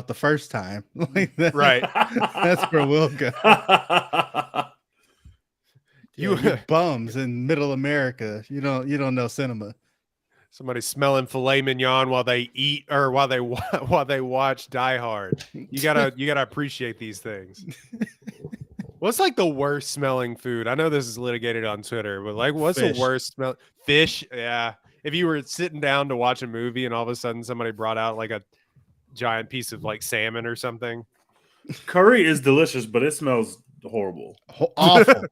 the first time. Like that, Right. that's where we'll go. You You bums in middle America. You don't know cinema. somebody smelling filet mignon while they eat or while they while they watch Die Hard. You gotta appreciate these things. What's like the worst smelling food? I know this is litigated on Twitter, but like, what's the Fish. worst smell? Fish. Yeah. If you were sitting down to watch a movie and all of a sudden somebody brought out like a giant piece of like salmon or something. Curry is delicious, but it smells horrible. Awful.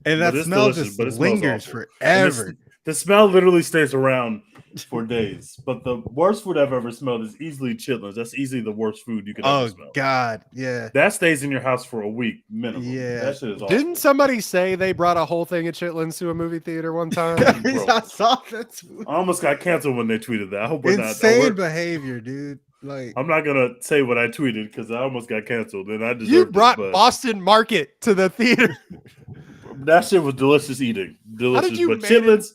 And But that it's smell delicious, just but it smells lingers awful. forever. The smell literally stays around for days. But the worst food I've ever smelled is easily chitlins. That's easily the worst food you could ever Oh smell. God, yeah. That stays in your house for a week minimum. Yeah. That shit is awful. Didn't somebody say they brought a whole thing of chitlins to a movie theater one time? Bro. I saw that. I almost got canceled when they tweeted that. I hope we're Insane not. behavior, dude. Like I'm not gonna say what I tweeted because I almost got canceled, and I deserved You brought it. But Boston Market to the theater. that shit was delicious eating. Delicious. you But manage- chitlins,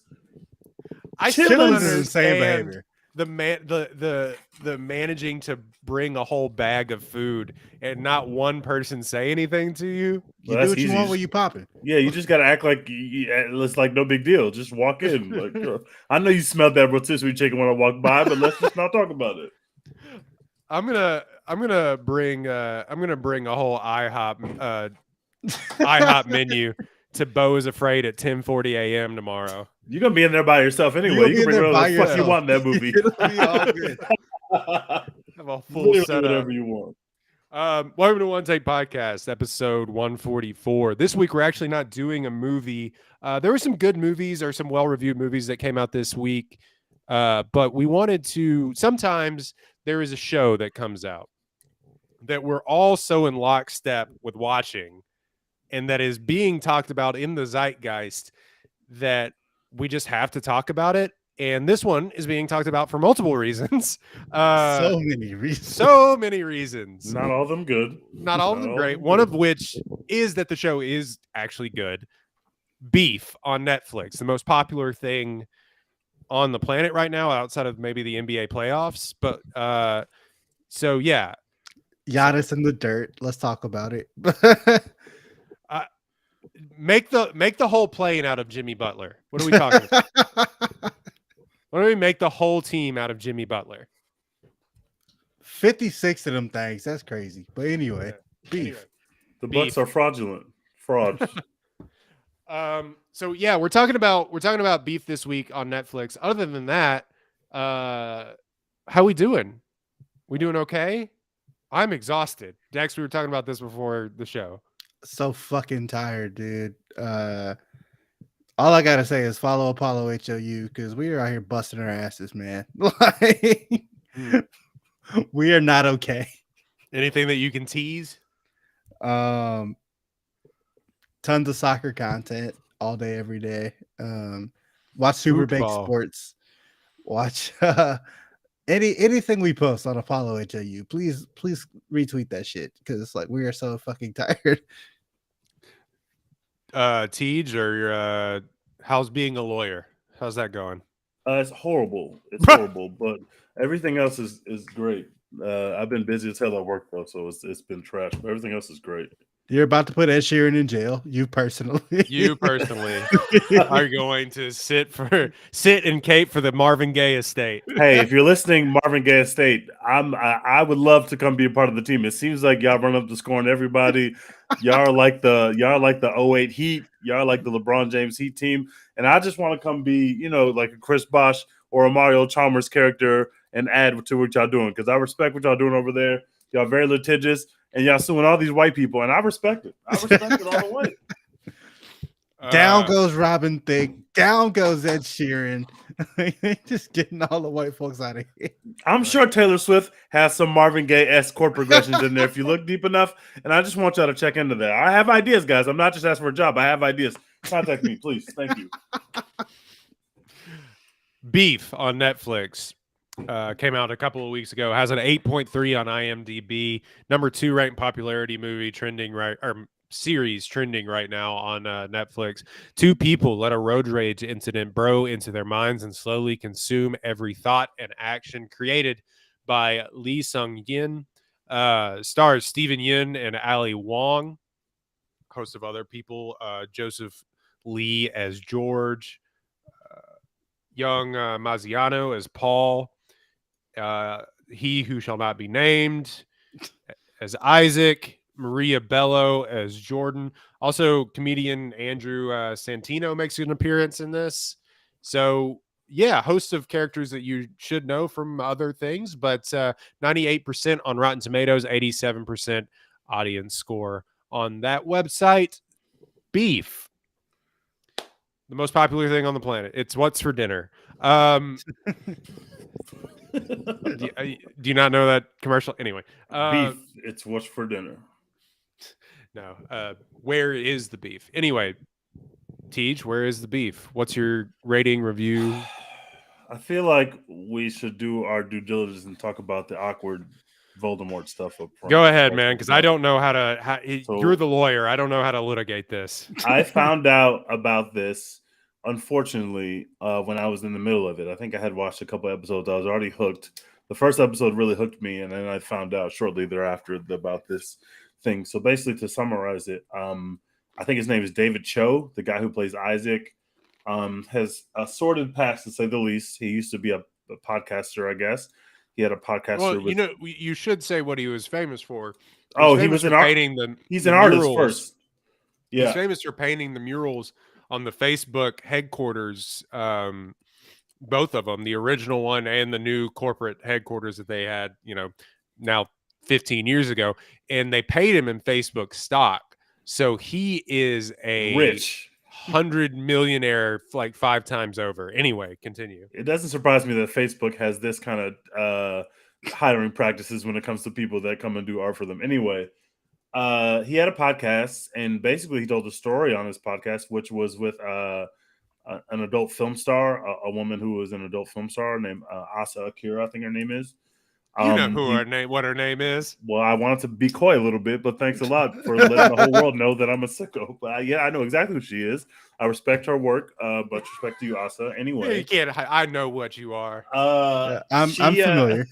I still Chitlins don't is insane understand behavior. the managing to bring a whole bag of food and not one person say anything to you. You Well, do that's what you easy. want when you popping. yeah, you just gotta act like it's like no big deal. Just walk in. Like, I know you smelled that rotisserie chicken when I walked by, but let's just not talk about it. I'm gonna bring a whole IHOP menu to Bo is Afraid at 10:40 a.m. tomorrow. You're gonna be in there by yourself anyway. You'll You be can in bring there whatever by the fuck you yourself. want in that movie. It'll be all good. Have a full Literally setup. whatever you want. Welcome to One Take Podcast, episode 144. This week we're actually not doing a movie. There were some good movies or some well-reviewed movies that came out this week, but we wanted to. Sometimes there is a show that comes out that we're all so in lockstep with watching, and that is being talked about in the zeitgeist that we just have to talk about it. And this one is being talked about for multiple reasons. So many reasons. So many reasons. Not all of them good. Not all of Not them all great. of them One good. of which is that the show is actually good. Beef on Netflix, the most popular thing on the planet right now, outside of maybe the NBA playoffs. But so yeah, Giannis in the dirt. Let's talk about it. make the whole plane out of Jimmy Butler. What are we talking about? Why don't we make the whole team out of Jimmy Butler? 56 of them things. That's crazy. But anyway, beef. Anyway. The Beef. Bucks are fraudulent. Frauds. So yeah, we're talking about beef this week on Netflix. Other than that, how we doing? We doing okay? I'm exhausted. Dex, we were talking about this before the show. So fucking tired, dude. All I gotta say is follow Apollo HOU because we are out here busting our asses, man. Like, we are not okay. Anything that you can tease? Tons of soccer content all day, every day. Watch Super Bake Football. Sports. Watch anything we post on Apollo HOU. Please retweet that shit because it's like we are so fucking tired. Tej, or how's being a lawyer? How's that going? It's horrible. It's horrible, but everything else is great. I've been busy as hell at work though, so it's been trash. But everything else is great. You're about to put Ed Sheeran in jail. You personally. You personally are going to sit and cape for the Marvin Gaye estate. Hey, if you're listening, Marvin Gaye Estate, I would love to come be a part of the team. It seems like y'all run up the score on everybody. Y'all are like the 08 Heat. Y'all are like the LeBron James Heat team. And I just want to come be, like a Chris Bosh or a Mario Chalmers character and add to what y'all doing. Because I respect what y'all doing over there. Y'all very litigious. And y'all suing all these white people. And I respect it. I respect it all the way. Down goes Robin Thicke. Down goes Ed Sheeran. Just getting all the white folks out of here. I'm sure Taylor Swift has some Marvin Gaye-esque chord progressions in there if you look deep enough. And I just want y'all to check into that. I have ideas, guys. I'm not just asking for a job. I have ideas. Contact me, please. Thank you. Beef on Netflix came out a couple of weeks ago. Has an 8.3 on IMDb. Number 2 ranked popularity movie trending series trending right now on Netflix. 2 people let a road rage incident burrow into their minds and slowly consume every thought and action. Created by Lee Sung-yin. Stars Stephen Yun and Ali Wong, host of other people. Joseph Lee as George, young Maziano as Paul, he who shall not be named as Isaac, Maria Bello as Jordan. Also, comedian Andrew Santino makes an appearance in this. So, yeah, host of characters that you should know from other things, but 98% on Rotten Tomatoes, 87% audience score on that website. Beef, the most popular thing on the planet. It's what's for dinner. Do you not know that commercial? Anyway, Beef. It's what's for dinner. No. Where is the beef? Anyway, Tej, where is the beef? What's your rating review? I feel like we should do our due diligence and talk about the awkward Voldemort stuff up front. Go ahead, man, because I don't know how to. You're the lawyer. I don't know how to litigate this. I found out about this, unfortunately, when I was in the middle of it. I think I had watched a couple episodes. I was already hooked. The first episode really hooked me, and then I found out shortly thereafter about this thing. So basically, to summarize it, I think his name is David Cho, the guy who plays Isaac. Has a sordid past, to say the least. He used to be a podcaster, I guess. He had a podcaster. Well, you should say what he was famous for. He was painting He's an artist first. Yeah, he's famous for painting the murals on the Facebook headquarters. Both of them, the original one and the new corporate headquarters that they had, now 15 years ago, and they paid him in Facebook stock. So he is a rich 100 millionaire, like 5 times over. Anyway, continue. It doesn't surprise me that Facebook has this kind of hiring practices when it comes to people that come and do art for them. Anyway, he had a podcast, and basically he told a story on his podcast, which was with an adult film star, a woman who was an adult film star named Asa Akira, I think her name is. You know what her name is. Well, I wanted to be coy a little bit, but thanks a lot for letting the whole world know that I'm a sicko. But I know exactly who she is. I respect her work, but respect to you, Asa. Anyway, yeah, you can't. I know what you are. I'm familiar.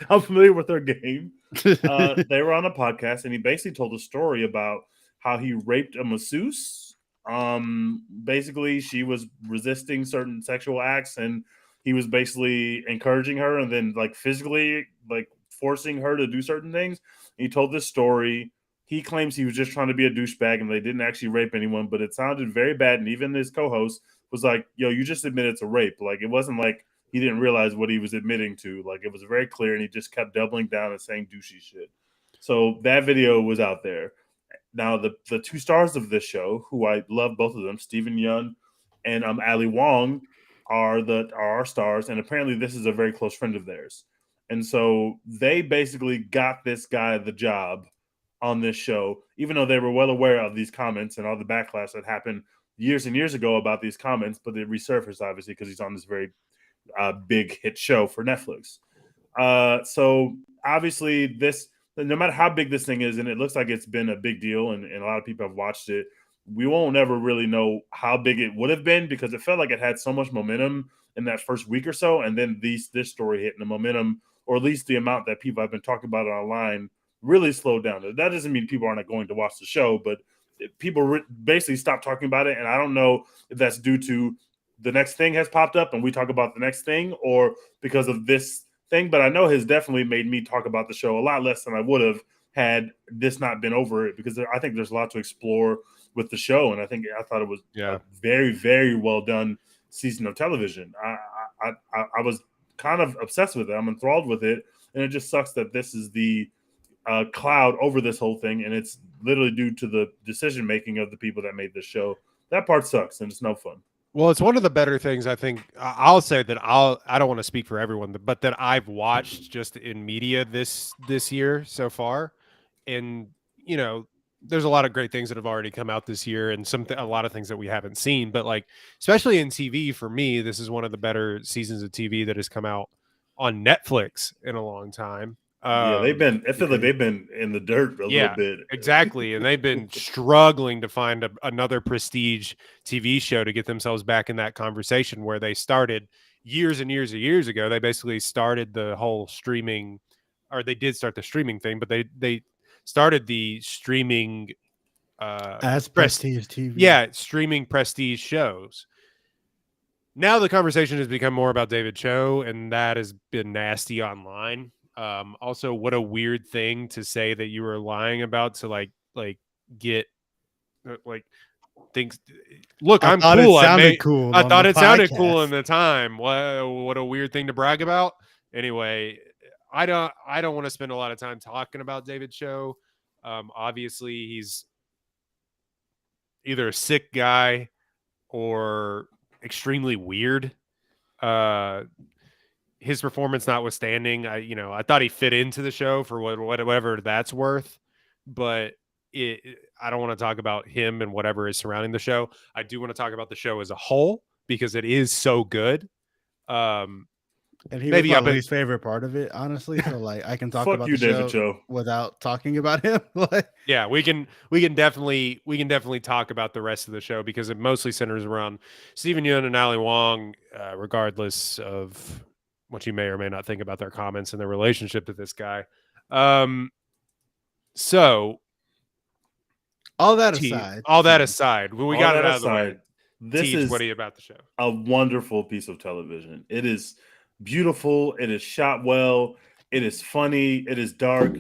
I'm familiar with her game. They were on a podcast, and he basically told a story about how he raped a masseuse. Basically, she was resisting certain sexual acts, and he was basically encouraging her and then physically forcing her to do certain things. He told this story. He claims he was just trying to be a douchebag and they didn't actually rape anyone, but it sounded very bad. And even his co-host was like, yo, you just admitted to rape. It wasn't like he didn't realize what he was admitting to. It was very clear, and he just kept doubling down and saying douchey shit. So that video was out there. Now, the 2 stars of this show, who I love both of them, Stephen Yun and Ali Wong, are our stars, and apparently this is a very close friend of theirs. And so they basically got this guy the job on this show, even though they were well aware of these comments and all the backlash that happened years and years ago about these comments, but they resurfaced, obviously, because he's on this very big hit show for Netflix. So obviously no matter how big this thing is, and it looks like it's been a big deal, and a lot of people have watched it, we won't ever really know how big it would have been, because it felt like it had so much momentum in that first week or so. And then this story hit, and the momentum, or at least the amount that people have been talking about it online, really slowed down. That doesn't mean people aren't going to watch the show, but people basically stopped talking about it. And I don't know if that's due to the next thing has popped up and we talk about the next thing, or because of this thing. But I know it has definitely made me talk about the show a lot less than I would have had this not been over it, because I think there's a lot to explore with the show, and I thought it was a very, very well done season of television. I was kind of obsessed with it. I'm enthralled with it, and it just sucks that this is the cloud over this whole thing, and it's literally due to the decision making of the people that made this show. That part sucks, and it's no fun. Well, it's one of the better things, I think. I'll say that I don't want to speak for everyone, but that I've watched just in media this year so far, and there's a lot of great things that have already come out this year, and a lot of things that we haven't seen. But especially in TV, for me, this is one of the better seasons of TV that has come out on Netflix in a long time. I feel like they've been in the dirt a little bit. Exactly. And they've been struggling to find another prestige TV show to get themselves back in that conversation where they started years and years and years ago. They basically started the whole streaming or they did start the streaming thing, but they started the streaming As press- Prestige TV. yeah, streaming prestige shows. Now the conversation has become more about David Cho, and that has been nasty online. Also, what a weird thing to say that you were lying about to like get like things. Look, I I'm thought cool. it sounded cool. I on thought the it sounded cool podcast. in the time. What a weird thing to brag about. Anyway, I don't want to spend a lot of time talking about David Cho. Obviously, he's either a sick guy or extremely weird. His performance notwithstanding, I thought he fit into the show for whatever that's worth, but I don't want to talk about him and whatever is surrounding the show. I do want to talk about the show as a whole because it is so good. And he Maybe was up my in- least favorite part of it, honestly. So like I can talk Fuck about you, the David show Cho. without talking about him. Like, Yeah, we can definitely talk about the rest of the show because it mostly centers around Steven Yeun and Ali Wong, regardless of what you may or may not think about their comments and their relationship to this guy. So all that Teej, aside, all that aside, we All got that it out of the way. aside, this Teej, is what do you about the show? a wonderful piece of television. It is beautiful. It is shot well. It is funny. It is dark.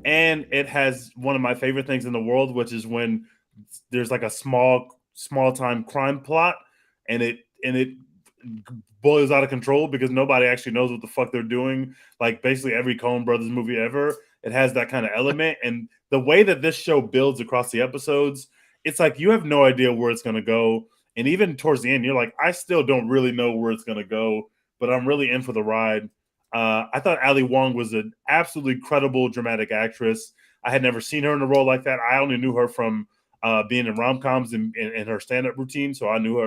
And it has one of my favorite things in the world, which is when there's like a small time crime plot and it boils out of control because nobody actually knows what the fuck they're doing. Like basically every Coen Brothers movie ever, it has that kind of element. And the way that this show builds across the episodes, it's like you have no idea where it's going to go. And even towards the end, you're like, I still don't really know where it's going to go, but I'm really in for the ride. I thought Ali Wong was an absolutely credible dramatic actress. I had never seen her in a role like that. I only knew her from being in rom-coms and her stand-up routine. So I know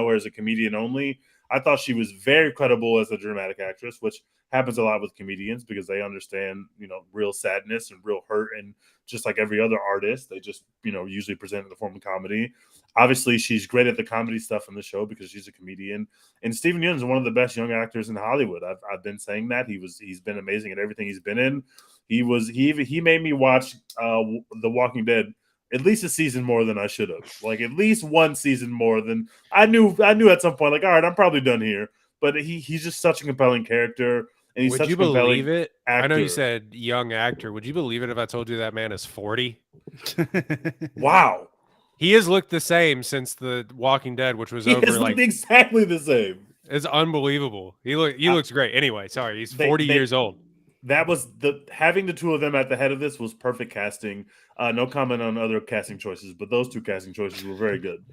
her as a comedian only. I thought she was very credible as a dramatic actress, which happens a lot with comedians because they understand, real sadness and real hurt. And just like every other artist, they just, usually present in the form of comedy. Obviously, she's great at the comedy stuff in the show because she's a comedian. And Steven Yeun is one of the best young actors in Hollywood. I've been saying that he's been amazing at everything he's been in. He made me watch The Walking Dead at least a season more than I should have. Like at least one season more than I knew at some point. Like, all right, I'm probably done here. But he's just such a compelling character, and he's Would such you a compelling believe it? actor. I know you said young actor. Would you believe it if I told you that man is 40? Wow. He has looked the same since The Walking Dead, which was He over has like looked exactly the same. it's unbelievable. He looks great. Anyway, sorry, he's 40 They- years old. That was having the two of them at the head of this was perfect casting. No comment on other casting choices, but those two casting choices were very good.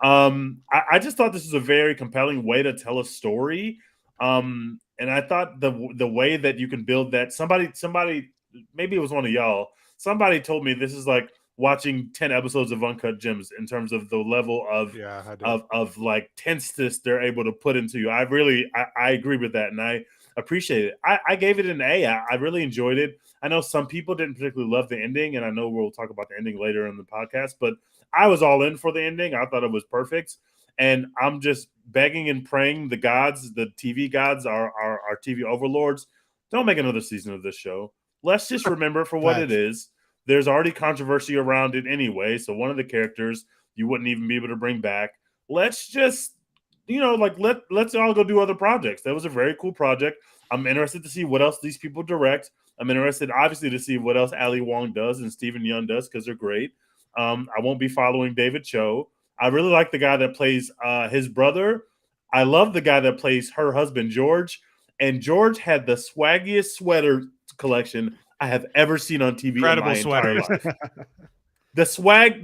I just thought this was a very compelling way to tell a story. And I thought the way that you can build that somebody, maybe it was one of y'all, somebody told me this is like watching 10 episodes of Uncut Gems in terms of the level of like tenseness they're able to put into you. I agree with that. And I appreciate it. I gave it an A. I really enjoyed it. I know some people didn't particularly love the ending, and I know we'll talk about the ending later in the podcast, but I was all in for the ending. I thought it was perfect. And I'm just begging and praying the gods, the TV gods, our TV overlords, don't make another season of this show. Let's just remember for what it is. There's already controversy around it anyway. So one of the characters you wouldn't even be able to bring back. Let's just, let's all go do other projects. That was a very cool project. I'm interested to see what else these people direct. I'm interested, obviously, to see what else Ali Wong does and Steven Yeun does because they're great. I won't be following David Cho. I really like the guy that plays his brother. I love the guy that plays her husband, George. And George had the swaggiest sweater collection I have ever seen on TV Incredible in my entire sweaters. life. The swag.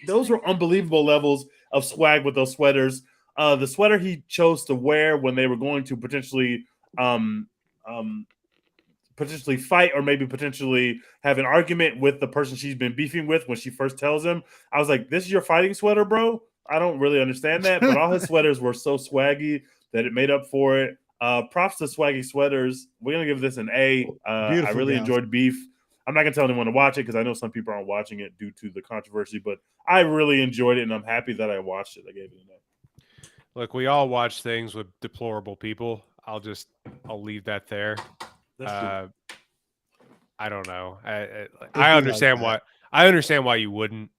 Those were unbelievable levels of swag with those sweaters. The sweater he chose to wear when they were going to potentially fight or maybe potentially have an argument with the person she's been beefing with when she first tells him, I was like, this is your fighting sweater, bro? I don't really understand that, but all his sweaters were so swaggy that it made up for it. Props to swaggy sweaters. We're going to give this an A. I really enjoyed Beef. I'm not going to tell anyone to watch it because I know some people aren't watching it due to the controversy, but I really enjoyed it, and I'm happy that I watched it. I gave it an A. Look, we all watch things with deplorable people. I'll leave that there. That's true. I don't know. It'd I be understand like I understand why you wouldn't.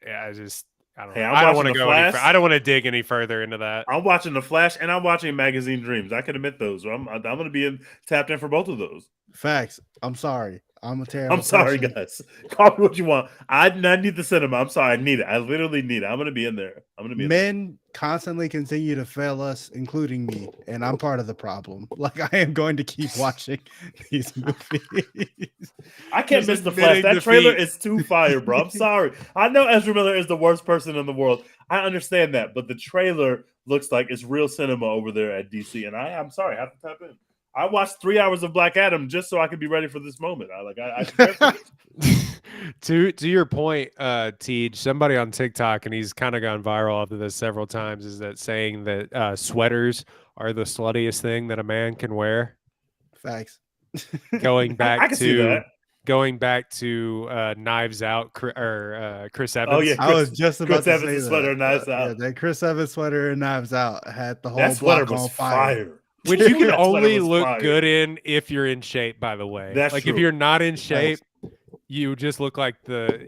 Yeah, I don't Hey, know. I'm I don't watching want to The go any. Flash. I don't want to dig any further into that. I'm watching The Flash and I'm watching Magazine Dreams. I can admit those. I'm going to be tapped in for both of those. facts. I'm sorry. I'm a terrible I'm sorry, person. guys. Call me what you want. I need the cinema. I'm sorry. I need it. I literally need it. I'm going to be in there. I'm going to be in there. Men constantly continue to fail us, including me, and I'm part of the problem. Like, I am going to keep watching these movies. I can't He's miss The Flash. admitting That trailer defeat. is too fire, bro. I'm sorry. I know Ezra Miller is the worst person in the world. I understand that, but the trailer looks like it's real cinema over there at DC, and I'm sorry. I have to tap in. I watched 3 hours of Black Adam just so I could be ready for this moment. I prepared for this. To your point, Tej, somebody on TikTok, and he's kind of gone viral after this several times, is that saying that sweaters are the sluttiest thing that a man can wear. Facts. Going back I can see that. Knives Out, Chris Evans. Oh yeah, I was just about Chris to Evans' say sweater, that. Knives Yeah, Out. that Chris Evans sweater and Knives Out had the whole That sweater block was on fire. Which you can That sweater only was look fire. good in if you're in shape, by the way. That's like true. if you're not in shape, you just look like the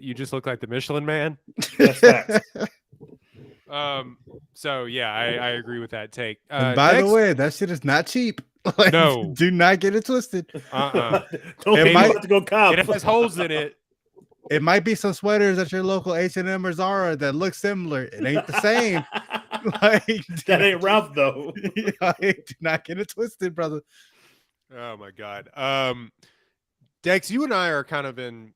Michelin Man. That's facts. So yeah, I agree with that take. And by the way, that shit is not cheap. Like, No. do not get it twisted. Don't It think you might- about to go cop. it has holes in it. It might be some sweaters at your local H&M or Zara that look similar. It ain't the same. Like, That ain't Ralph though. like, do not get it twisted, brother. Oh my god. Dex, you and I are kind of in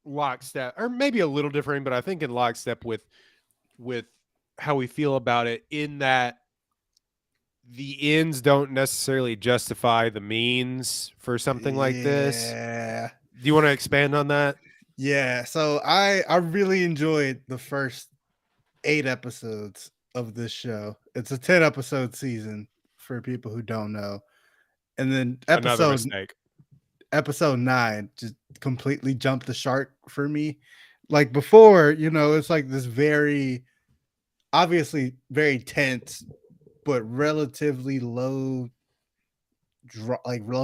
lockstep, or maybe a little different, but I think in lockstep with how we feel about it, in that the ends don't necessarily justify the means for something like this. Yeah. Do you want to expand on that? Yeah. So I really enjoyed the first 8 episodes of this show. It's a 10 episode season for people who don't know. And then Another mistake. episode 9 just completely jumped the shark for me. Like before, it's like this very obviously very tense but relatively low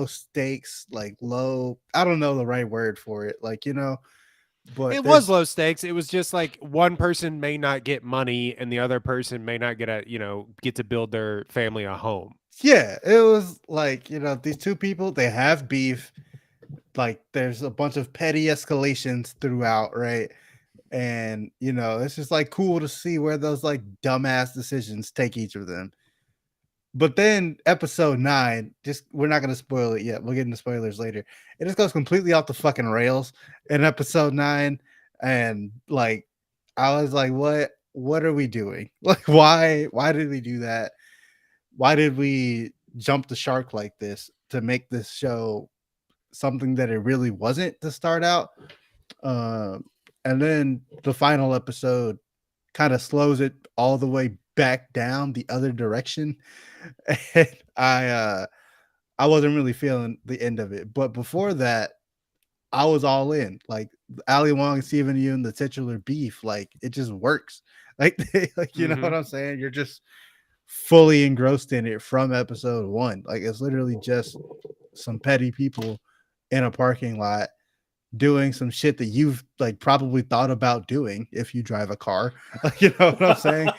stakes, like low, I don't know the right word for it, but It was low stakes. It was just like one person may not get money and the other person may not get to build their family a home. Yeah, it was like, these two people, they have beef. Like there's a bunch of petty escalations throughout, right? And it's just like cool to see where those like dumbass decisions take each of them. But then episode 9, we're not going to spoil it yet. We'll get into spoilers later. It just goes completely off the fucking rails in episode 9. And like, I was like, what are we doing? Like, why did we do that? Why did we jump the shark like this to make this show something that it really wasn't to start out? And then the final episode kind of slows it all the way back down the other direction. And I wasn't really feeling the end of it. But before that, I was all in. Like Ali Wong and Steven Yeun, the titular beef, like it just works. Like, you know what I'm saying? You're just fully engrossed in it from episode 1. Like it's literally just some petty people in a parking lot doing some shit that you've like probably thought about doing if you drive a car. Like, you know what I'm saying?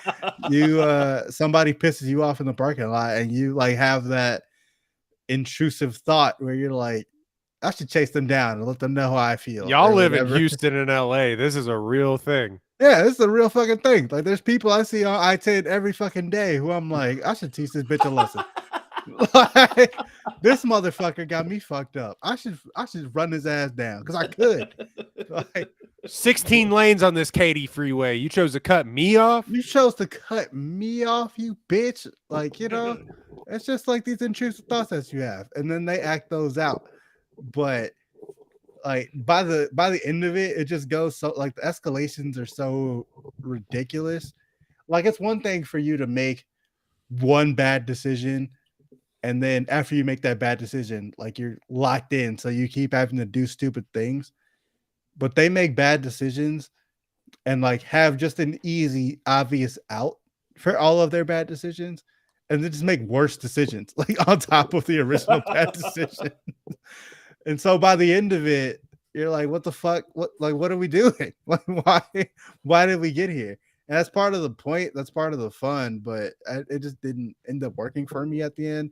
Somebody pisses you off in the parking lot and you like have that intrusive thought where you're like, I should chase them down and let them know how I feel. Y'all or live in whatever. Houston and LA. This is a real thing. Yeah, this is a real fucking thing. Like there's people I see on I-10 every fucking day who I'm like, I should teach this bitch a lesson. Like, this motherfucker got me fucked up. I should run his ass down because I could. Like, 16 lanes on this Katy freeway. You chose to cut me off? you chose to cut me off, you bitch. Like, it's just like these intrusive thoughts that you have, and then they act those out. But like by the end of it, it just goes so like the escalations are so ridiculous. Like it's one thing for you to make one bad decision, and then after you make that bad decision, like you're locked in, so you keep having to do stupid things. But they make bad decisions and like have just an easy, obvious out for all of their bad decisions. and then just make worse decisions, like on top of the original bad decision. And so by the end of it, you're like, what the fuck? What are we doing? Like, why did we get here? And that's part of the point. That's part of the fun, but it just didn't end up working for me at the end.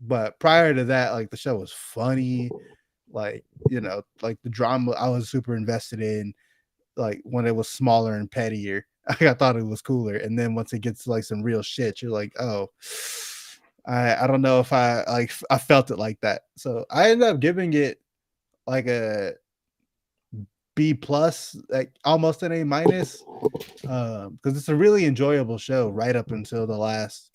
But prior to that, like the show was funny, like, you know, like the drama I was super invested in, like when it was smaller and pettier. I thought it was cooler. And then once it gets to like some real shit, you're like, oh, I don't know if I felt it like that. So I ended up giving it like a B plus, like almost an A minus, because it's a really enjoyable show right up until the last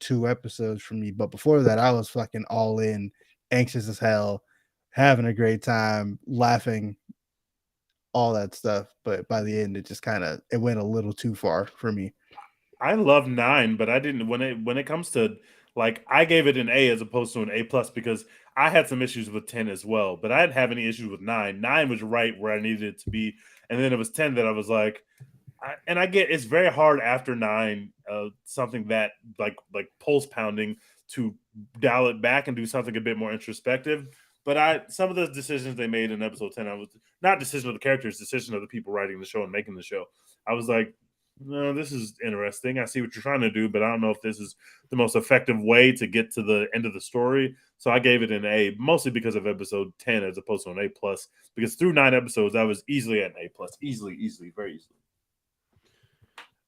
2 episodes for me. But before that, I was fucking all in, anxious as hell, having a great time, laughing, all that stuff. But by the end, it went a little too far for me. I love 9, but I didn't when it comes to, like, I gave it an A as opposed to an A plus because I had some issues with 10 as well, but I didn't have any issues with 9. 9 was right where I needed it to be, and then it was 10 that I was like, I get it's very hard after 9, something that like pulse pounding, to dial it back and do something a bit more introspective. But some of the decisions they made in episode 10, I was not decision of the characters, decision of the people writing the show and making the show. I was like, no, this is interesting. I see what you're trying to do, but I don't know if this is the most effective way to get to the end of the story. So I gave it an A, mostly because of episode 10 as opposed to an A plus. Because through 9 episodes, I was easily at an A plus, easily, very easily.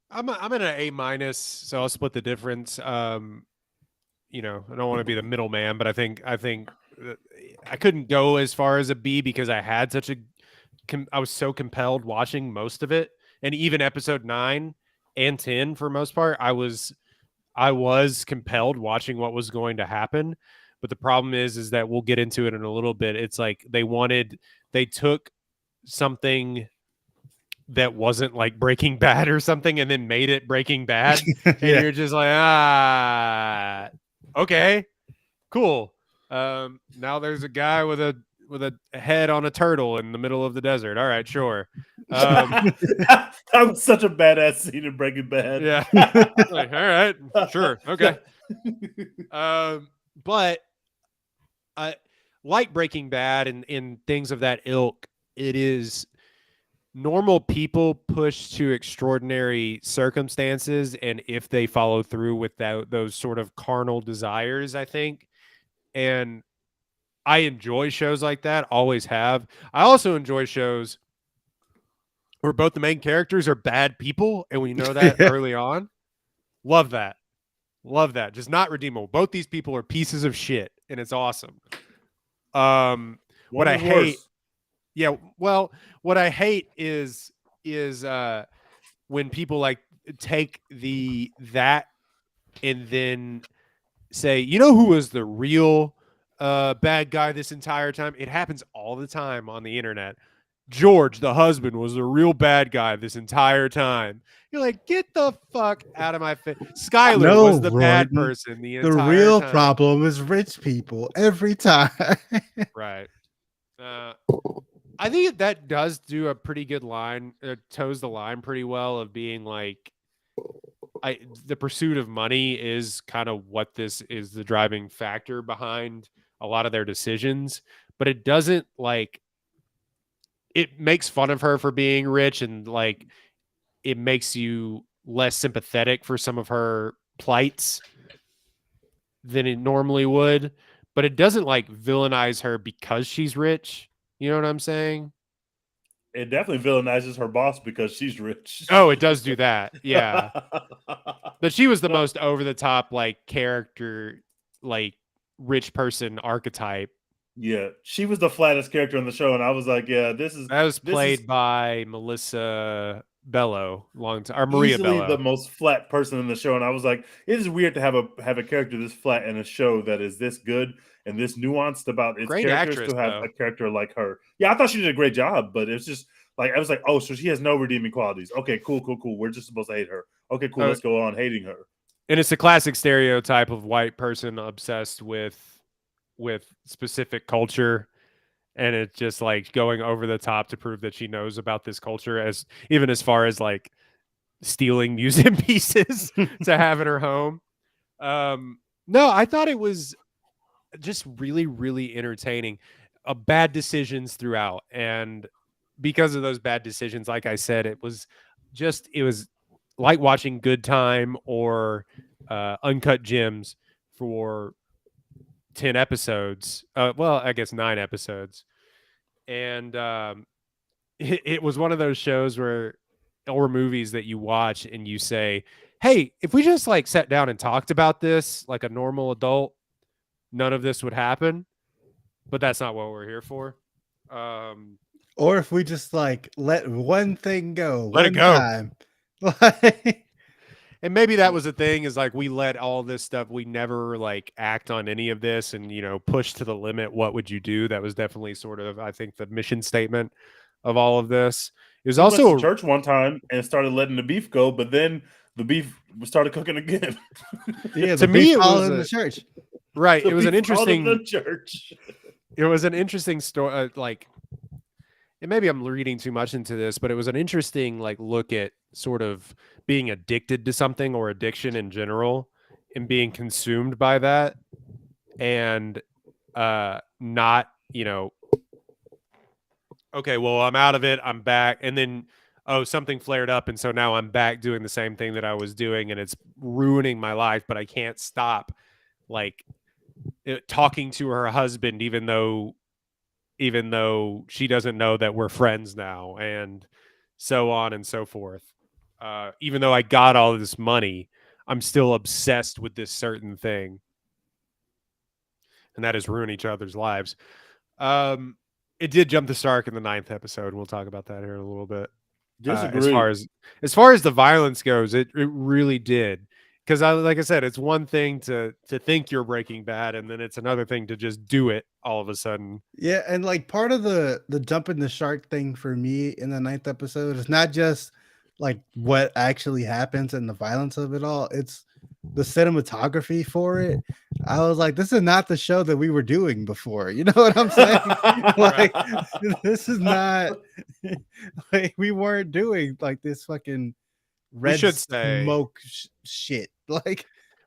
I'm at an A minus, so I'll split the difference. You know, I don't want to be the middleman, but I think I couldn't go as far as a B because I had I was so compelled watching most of it. And even episode 9 and 10, for most part, I was compelled watching what was going to happen. But the problem is that we'll get into it in a little bit. It's like they took something that wasn't like Breaking Bad or something and then made it Breaking Bad. And you're just like, okay, cool. Now there's a guy with a head on a turtle in the middle of the desert. All right, sure. That was such a badass scene in Breaking Bad. Yeah. Like, all right, sure, okay. But I like Breaking Bad and things of that ilk. It is normal people pushed to extraordinary circumstances, and if they follow through with those sort of carnal desires, I think. And I enjoy shows like that, always have. I also enjoy shows where both the main characters are bad people, and we know that early on. Love that. Just not redeemable. Both these people are pieces of shit, and it's awesome. What I hate, what I hate is when people like take that and then say, you know who was the real bad guy this entire time? It happens all the time on the internet. George, the husband, was the real bad guy this entire time. You're like, get the fuck out of my face. Skyler was the bad person the entire time. The real problem is rich people every time. Right. I think that does do a pretty good line, toes the line pretty well of being like, the pursuit of money is kind of what this is, the driving factor behind a lot of their decisions, but it doesn't it makes fun of her for being rich, and like it makes you less sympathetic for some of her plights than it normally would, but it doesn't like villainize her because she's rich. You know what I'm saying? It definitely villainizes her boss because she's rich. Oh, it does do that. Yeah. But she was the most over the top, like, character, like rich person archetype. Yeah, she was the flattest character in the show, and I was like, yeah, that was played by Melissa Bello, or Maria Bello, the most flat person in the show. And I was like, it is weird to have a character this flat in a show that is this good and this nuanced about its great characters, actress, to have a character like her. Yeah, I thought she did a great job, but it's just like I was like, oh, so she has no redeeming qualities. Okay, cool. We're just supposed to hate her. Okay, cool. Let's go on hating her. And it's a classic stereotype of white person obsessed with specific culture, and it's just like going over the top to prove that she knows about this culture, as far as like stealing museum pieces to have in her home. No, I thought it was just really, really entertaining. Bad decisions throughout, and because of those bad decisions, like I said, it was like watching Good Time or Uncut Gems for 10 episodes. Well, I guess 9 episodes. And it was one of those shows or movies that you watch and you say, hey, if we just like sat down and talked about this like a normal adult, none of this would happen. But that's not what we're here for. Or if we just like let one thing go, Let it go. time. Like, and maybe that was the thing, is like we let all this stuff, we never like act on any of this and, push to the limit. What would you do? That was definitely sort of, I think, the mission statement of all of this. It was also went to church one time and started letting the beef go, but then the beef started cooking again. Yeah, to me, it was in the church. Right. It was an interesting the church. It was an interesting story. And maybe I'm reading too much into this, but it was an interesting look at sort of being addicted to something or addiction in general and being consumed by that, and not, okay, well, I'm out of it, I'm back, and then something flared up, and so now I'm back doing the same thing that I was doing, and it's ruining my life, but I can't stop talking to her husband, even though she doesn't know that we're friends now, and so on and so forth. Even though I got all of this money, I'm still obsessed with this certain thing, and that is ruin each other's lives. It did jump the shark in the 9th episode, and we'll talk about that here in a little bit. As far as the violence goes, it really did. Because like I said, it's one thing to think you're Breaking Bad, and then it's another thing to just do it all of a sudden. Yeah, and part of the jumping the shark thing for me in the 9th episode is not just what actually happens and the violence of it all. It's the cinematography for it. I was like, this is not the show that we were doing before. You know what I'm saying? This is not we weren't doing this fucking red smoke shit.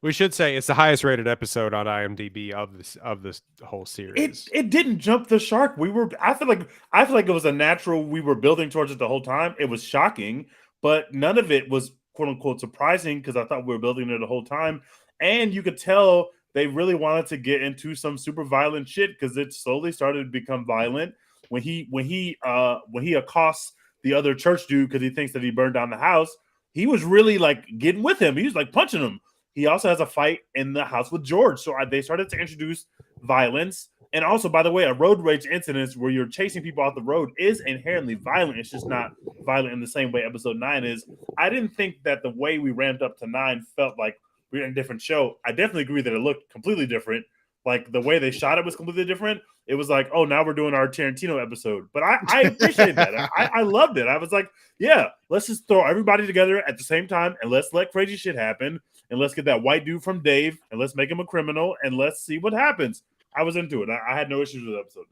We should say it's the highest rated episode on IMDb of this whole series. It didn't jump the shark. I feel like it was a natural. We were building towards it the whole time. It was shocking, but none of it was quote unquote surprising, because I thought we were building it the whole time. And you could tell they really wanted to get into some super violent shit, because it slowly started to become violent when he accosts the other church dude because he thinks that he burned down the house. He was really getting with him. He was punching him. He also has a fight in the house with George. So they started to introduce violence. And also, by the way, a road rage incident where you're chasing people off the road is inherently violent. It's just not violent in the same way episode 9 is. I didn't think that the way we ramped up to 9 felt like we were in a different show. I definitely agree that it looked completely different. The way they shot it was completely different. It was oh, now we're doing our Tarantino episode. But I appreciate that. I loved it. I was like, yeah, let's just throw everybody together at the same time, and let's let crazy shit happen, and let's get that white dude from Dave, and let's make him a criminal, and let's see what happens. I was into it. I had no issues with episode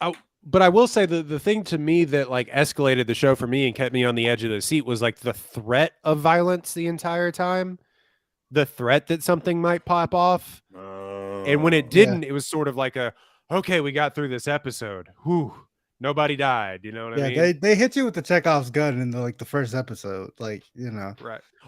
9. But I will say the thing to me that escalated the show for me and kept me on the edge of the seat was the threat of violence the entire time. The threat that something might pop off. And when it didn't, it was sort of okay, we got through this episode. Whew, nobody died. You know what I mean? They hit you with the Chekhov's gun in the first episode. Right.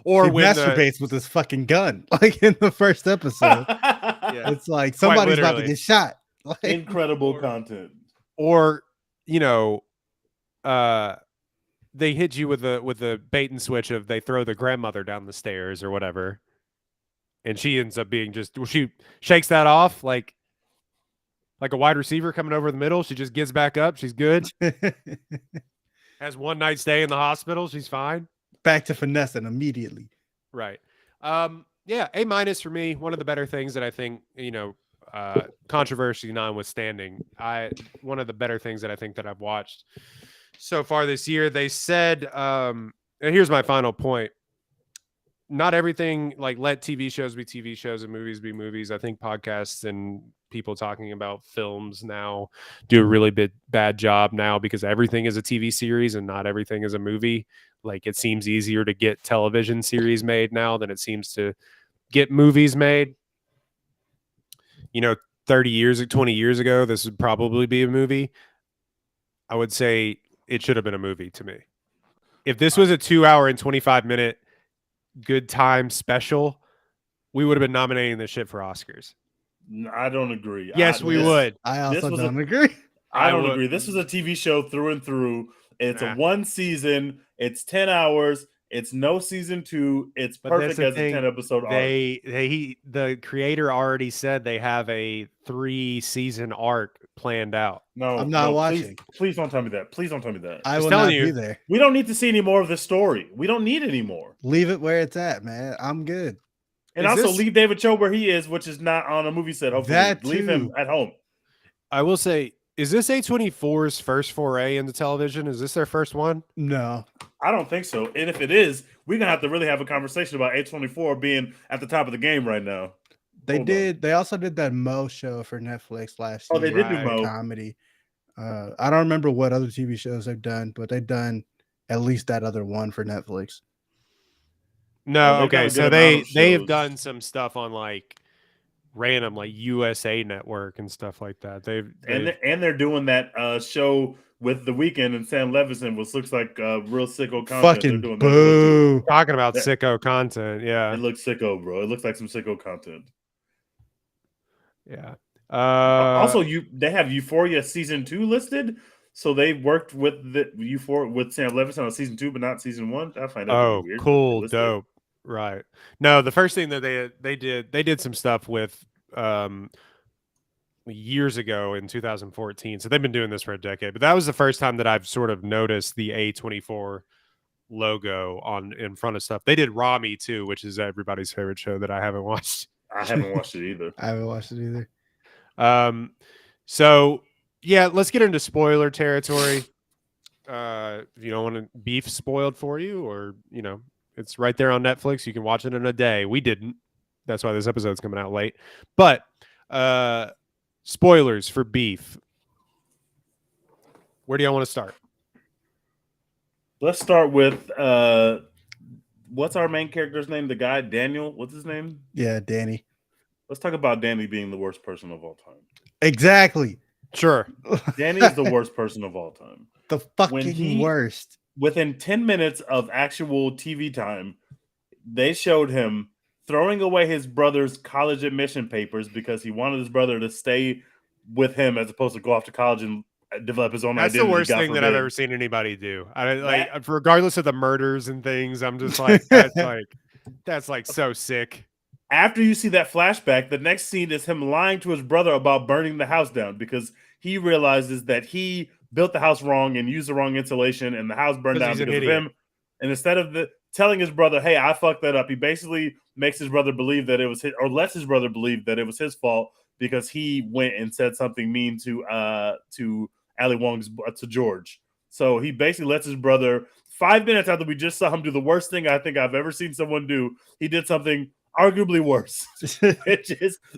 Or he when masturbates with his fucking gun, in the first episode. Yeah. It's somebody's about to get shot. Incredible content. Or, they hit you with the bait and switch of they throw the grandmother down the stairs or whatever. And she ends up being she shakes that off like a wide receiver coming over the middle. She just gets back up. She's good. Has one night stay in the hospital. She's fine. Back to finessing immediately. Right. Yeah, A- for me. One of the better things that I think, controversy notwithstanding, one of the better things that I think that I've watched so far this year. They said, and here's my final point. Not everything, let TV shows be TV shows and movies be movies. I think podcasts and people talking about films now do a really bad job now, because everything is a TV series and not everything is a movie. Like it seems easier to get television series made now than it seems to get movies made. 20 years ago, this would probably be a movie. I would say it should have been a movie to me. If this was a 2 hour and 25-minute good time special, we would have been nominating this shit for Oscars. I don't agree. Yes, we would. I also don't agree. I don't agree. This was a TV show through and through. It's a one season. It's 10 hours. It's no season 2. It's perfect as a 10-episode arc. The creator already said they have a 3-season arc planned out. No, I'm not watching. Please don't tell me that. Please don't tell me that. I will not be there. We don't need to see any more of this story. We don't need any more. Leave it where it's at, man. I'm good. And also leave David Cho where he is, which is not on a movie set. Hopefully, leave him at home. I will say, is this A24's first foray into television? Is this their first one? No, I don't think so. And if it is, we're gonna have to really have a conversation about A24 being at the top of the game right now. They also did that Mo show for Netflix last year. Oh, they did do Mo comedy. I don't remember what other TV shows they've done, but they've done at least that other one for Netflix. No, okay. So they have done some stuff on like random like USA Network and stuff like that. And they're doing that show with The Weeknd and Sam Levinson, which looks like real sicko content. Fucking doing boo! Talking about sicko content, yeah. It looks sicko, bro. It looks like some sicko content. Yeah. Also, they have Euphoria season 2 listed, so they worked with with Sam Levinson on season 2, but not season 1. I find that weird. Cool, dope. Right. No, the first thing that they did some stuff with years ago in 2014. So they've been doing this for a decade, but that was the first time that I've sort of noticed the A24 logo in front of stuff. They did Rami too, which is everybody's favorite show that I haven't watched. I haven't watched it either. I haven't watched it either. So yeah, let's get into spoiler territory. If you don't want beef spoiled for you, or it's right there on Netflix. You can watch it in a day. We didn't. That's why this episode's coming out late. But spoilers for Beef. Where do y'all want to start? Let's start with what's our main character's name? The guy, Daniel. What's his name? Yeah, Danny. Let's talk about Danny being the worst person of all time. Exactly. Sure. Danny is the worst person of all time. The fucking worst. Within 10 minutes of actual TV time, they showed him throwing away his brother's college admission papers because he wanted his brother to stay with him as opposed to go off to college and develop his own identity. That's the worst thing that I've ever seen anybody do. Regardless of the murders and things, I'm just like, that's so sick. After you see that flashback, the next scene is him lying to his brother about burning the house down because he realizes that he built the house wrong and used the wrong insulation and the house burned down because of him. And instead of telling his brother, hey, I fucked that up, he basically makes his brother believe that it was his, or lets his brother believe that it was his fault because he went and said something mean to Ali Wong's to George. So he basically lets his brother, 5 minutes after we just saw him do the worst thing I think I've ever seen someone do, he did something arguably worse,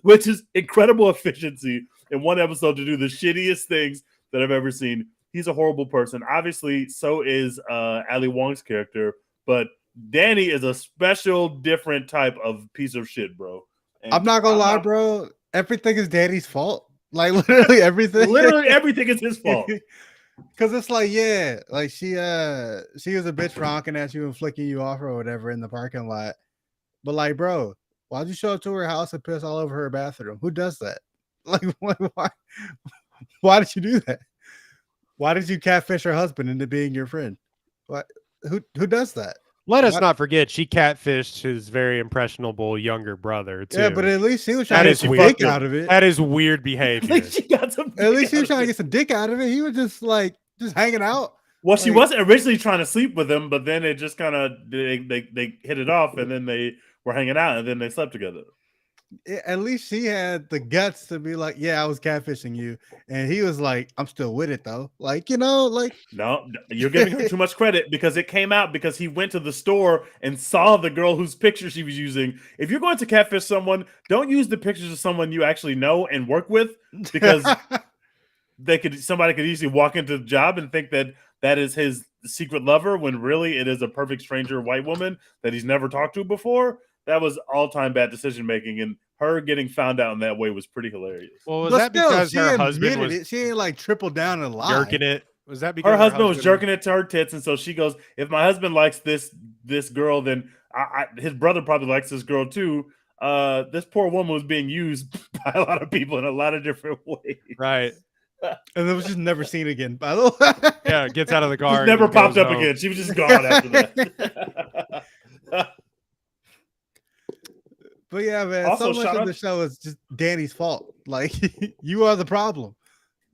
which is incredible efficiency in one episode to do the shittiest things that I've ever seen. He's a horrible person. Obviously, so is Ali Wong's character, but Danny is a special, different type of piece of shit, bro. And I'm not gonna lie, bro. Everything is Danny's fault. Like literally everything. Literally everything is his fault. Cause it's like, yeah, like she was a bitch for honking at you and flicking you off or whatever in the parking lot. But like, bro, why'd you show up to her house and piss all over her bathroom? Who does that? Like, why did you do that? Why did you catfish her husband into being your friend? What? Who does that? Let us not forget she catfished his very impressionable younger brother too. Yeah, but at least he was trying to get some dick out of it. That is weird behavior. At least he was trying to get some dick out of it. He was just hanging out. Well, she wasn't originally trying to sleep with him, but then it just kind of they hit it off, and then they were hanging out, and then they slept together. At least she had the guts to be like, yeah, I was catfishing you. And he was like, I'm still with it though. Like, no, you're giving her too much credit because it came out because he went to the store and saw the girl whose picture she was using. If you're going to catfish someone, don't use the pictures of someone you actually know and work with because somebody could easily walk into the job and think that is his secret lover when really it is a perfect stranger white woman that he's never talked to before. That was all-time bad decision making, and her getting found out in that way was pretty hilarious. Well, was But that still, because she her husband admitted was it. She ain't like tripled down and lied. jerking it? Was that because Her husband was jerking it to her tits, and so she goes, "If my husband likes this girl, then his brother probably likes this girl too." This poor woman was being used by a lot of people in a lot of different ways. Right. And it was just never seen again, by the way. Yeah, gets out of the car. Just and never goes popped up home. again. She was just gone after that. But yeah, man, Also, so much shout of out- the show is just Danny's fault. Like, you are the problem.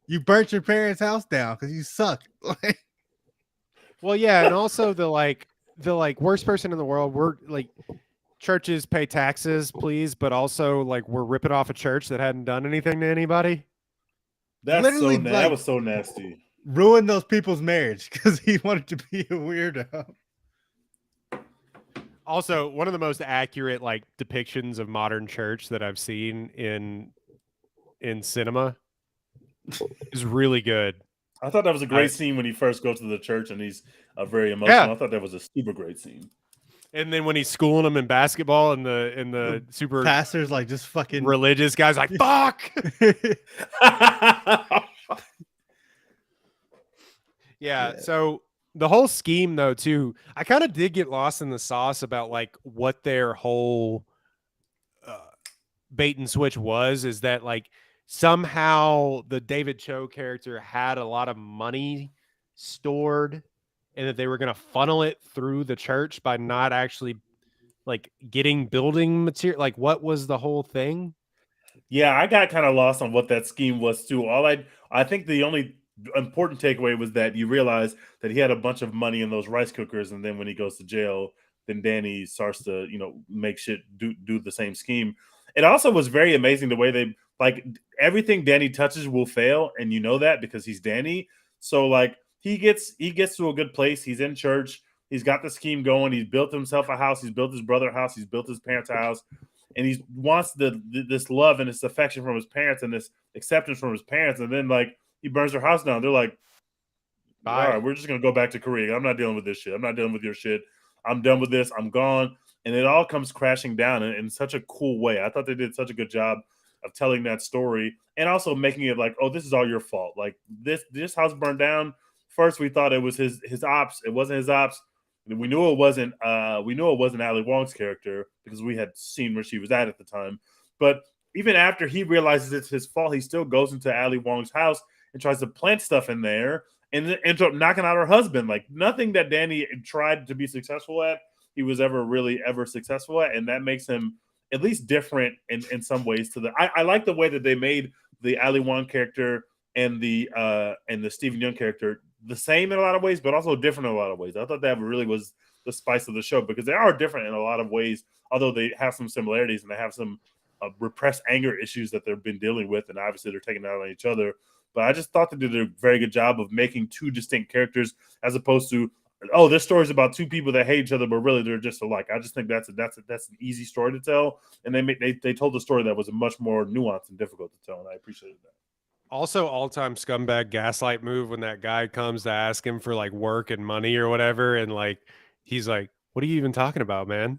You burnt your parents' house down because you suck. Like, Well, yeah, and also the worst person in the world. We're like, churches pay taxes, please, but also like we're ripping off a church that hadn't done anything to anybody. That's Literally, so that like- was so nasty. ruin those people's marriage because he wanted to be a weirdo. Also, one of the most accurate like depictions of modern church that I've seen in cinema is really good. I thought that was a great scene when he first goes to the church and he's very emotional. Yeah. I thought that was a super great scene. And then when he's schooling them in basketball and the super Pastors like just fucking religious guys like fuck. Yeah. So the whole scheme though too, I kind of did get lost in the sauce about like what their whole bait and switch was, is that like somehow the David Cho character had a lot of money stored and that they were going to funnel it through the church by not actually like getting building material. Like what was the whole thing? Yeah, I got kind of lost on what that scheme was too. I think the only important takeaway was that you realize that he had a bunch of money in those rice cookers, and then when he goes to jail, then Danny starts to make shit do the same scheme. It also was very amazing the way they like everything Danny touches will fail, and you know that because he's Danny. So like he gets to a good place. He's in church. He's got the scheme going. He's built himself a house. He's built his brother a house. He's built his parents a house. And he wants this love and this affection from his parents and this acceptance from his parents. And then like he burns their house down. They're like, Bye. all right, we're just going to go back to Korea. I'm not dealing with this shit. I'm not dealing with your shit. I'm done with this. I'm gone. And it all comes crashing down in such a cool way. I thought they did such a good job of telling that story and also making it like, oh, this is all your fault. Like this house burned down. First, we thought it was his ops. It wasn't his ops. We knew it wasn't. We knew it wasn't Ali Wong's character because we had seen where she was at the time. But even after he realizes it's his fault, he still goes into Ali Wong's house and tries to plant stuff in there and then ends up knocking out her husband. Like nothing that Danny tried to be successful at, he was ever successful at, and that makes him at least different in some ways. I like the way that they made the Ali Wong character and the Stephen Yeun character the same in a lot of ways, but also different in a lot of ways. I thought that really was the spice of the show because they are different in a lot of ways, although they have some similarities and they have some repressed anger issues that they've been dealing with, and obviously they're taking it out on each other. But I just thought they did a very good job of making two distinct characters as opposed to, oh, this story is about two people that hate each other, but really they're just alike. I just think that's an easy story to tell, and they told the story that was much more nuanced and difficult to tell, and I appreciated that. Also, all-time scumbag gaslight move when that guy comes to ask him for like work and money or whatever, and like he's like, "What are you even talking about, man?"